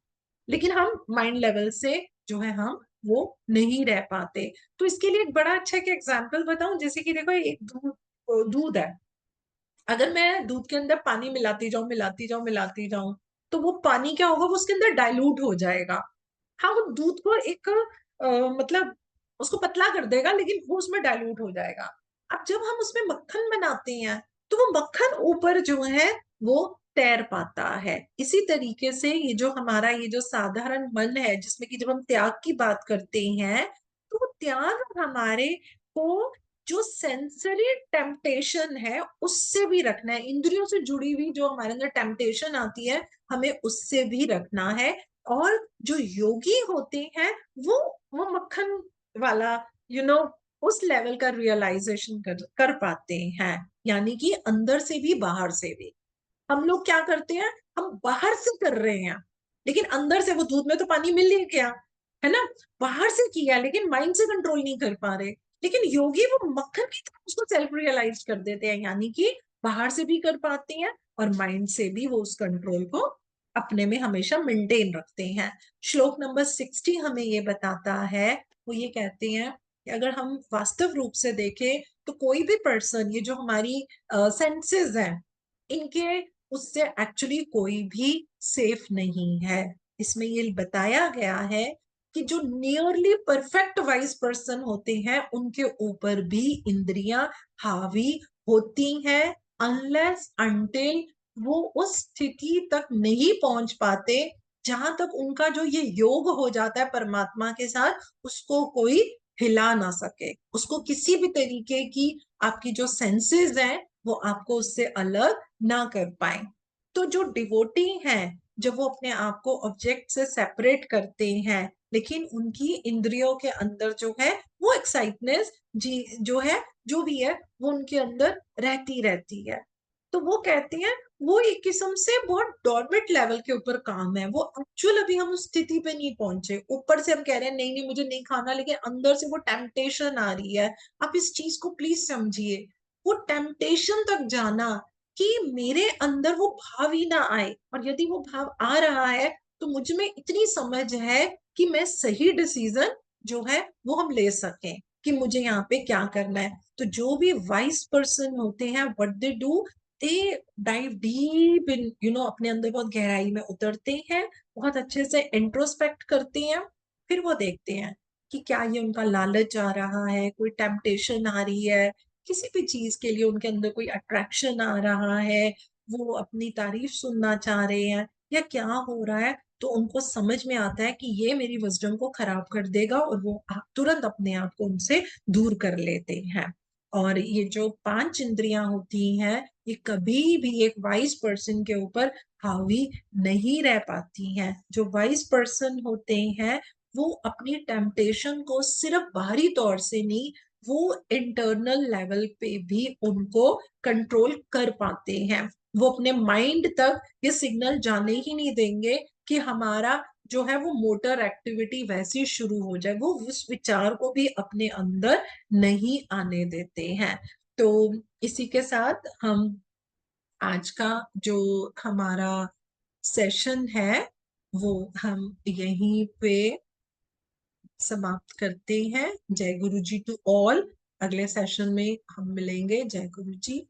लेकिन हम माइंड लेवल से जो है हम वो नहीं रह पाते। तो इसके लिए एक बड़ा अच्छा एक एग्जाम्पल बताऊं, जैसे कि देखो एक दूध दूध है, अगर मैं दूध के अंदर पानी मिलाती जाऊं मिलाती जाऊं मिलाती जाऊं, तो वो पानी क्या होगा, वो उसके अंदर डाइल्यूट हो जाएगा। हाँ, वो दूध को एक मतलब उसको पतला कर देगा, लेकिन वो उसमें डाइल्यूट हो जाएगा। अब जब हम उसमें मक्खन बनाते हैं, तो वो मक्खन ऊपर जो है वो तैर पाता है। इसी तरीके से ये जो हमारा ये जो साधारण मन है, जिसमें कि जब हम त्याग की बात करते हैं, तो वो त्याग हमारे को जो सेंसरी टेम्पटेशन है उससे भी रखना है, इंद्रियों से जुड़ी हुई जो हमारे अंदर टेम्पटेशन आती है, हमें उससे भी रखना है। और जो योगी होते हैं, वो मक्खन वाला यू you नो know, उस लेवल का रियलाइजेशन कर पाते हैं, यानी कि अंदर से भी बाहर से भी। हम लोग क्या करते हैं, हम बाहर से कर रहे हैं, लेकिन अंदर से वो दूध में तो पानी मिल ही गया, है ना। बाहर से किया लेकिन माइंड से कंट्रोल नहीं कर पा रहे। लेकिन योगी वो मक्खन की तरह उसको सेल्फ रियलाइज कर देते हैं, यानी कि बाहर से भी कर पाते हैं और माइंड से भी वो उस कंट्रोल को अपने में हमेशा मेंटेन रखते हैं। श्लोक नंबर 60 हमें ये बताता है, वो ये कहते हैं कि अगर हम वास्तव रूप से देखें तो कोई भी पर्सन, ये जो हमारी सेंसेस हैं, इनके उससे एक्चुअली कोई भी सेफ नहीं है। इसमें ये बताया गया है कि जो नियरली परफेक्ट वाइज पर्सन होते हैं, उनके ऊपर भी इंद्रियां हावी होती हैं, अनलेस अनटिल वो उस स्थिति तक नहीं पहुंच पाते जहां तक उनका जो ये योग हो जाता है परमात्मा के साथ, उसको कोई हिला ना सके, उसको किसी भी तरीके की आपकी जो सेंसेस हैं वो आपको उससे अलग ना कर पाए। तो जो डिवोटी हैं, जब वो अपने आप को ऑब्जेक्ट से सेपरेट करते हैं, लेकिन उनकी इंद्रियों के अंदर जो है वो एक्साइटनेस जी जो है जो भी है वो उनके अंदर रहती रहती है। तो वो कहते हैं वो एक किस्म से बहुत डॉर्मेंट लेवल के ऊपर काम है, वो एक्चुअल अभी हम उस स्थिति पे नहीं पहुंचे। ऊपर से हम कह रहे हैं नहीं नहीं मुझे नहीं खाना, लेकिन अंदर से वो टेम्पटेशन आ रही है। आप इस चीज को प्लीज समझिए, वो टेम्पटेशन तक जाना कि मेरे अंदर वो भाव ही ना आए, और यदि वो भाव आ रहा है तो मुझ में इतनी समझ है कि मैं सही डिसीजन जो है वो हम ले सकें कि मुझे यहाँ पे क्या करना है। तो जो भी वाइज पर्सन होते हैं, what they do, they dive deep in, अपने अंदर बहुत गहराई में उतरते हैं, बहुत अच्छे से इंट्रोस्पेक्ट करते हैं। फिर वो देखते हैं कि क्या ये उनका लालच आ रहा है, कोई टेम्पटेशन आ रही है, किसी भी चीज के लिए उनके अंदर कोई अट्रैक्शन आ रहा है, वो अपनी तारीफ सुनना चाह रहे हैं, या क्या हो रहा है। तो उनको समझ में आता है कि ये मेरी विजडम को खराब कर देगा, और वो तुरंत अपने आप को उनसे दूर कर लेते हैं। और ये जो 5 इंद्रियां होती हैं, ये कभी भी एक वाइज पर्सन के ऊपर हावी नहीं रह पाती हैं। जो वाइज पर्सन होते हैं वो अपनी टेम्पटेशन को सिर्फ बाहरी तौर से नहीं, वो इंटरनल लेवल पे भी उनको कंट्रोल कर पाते हैं। वो अपने माइंड तक ये सिग्नल जाने ही नहीं देंगे कि हमारा जो है वो मोटर एक्टिविटी वैसी शुरू हो जाए, वो उस विचार को भी अपने अंदर नहीं आने देते हैं। तो इसी के साथ हम आज का जो हमारा सेशन है वो हम यहीं पे समाप्त करते हैं। जय गुरु जी टू ऑल। अगले सेशन में हम मिलेंगे। जय गुरु जी।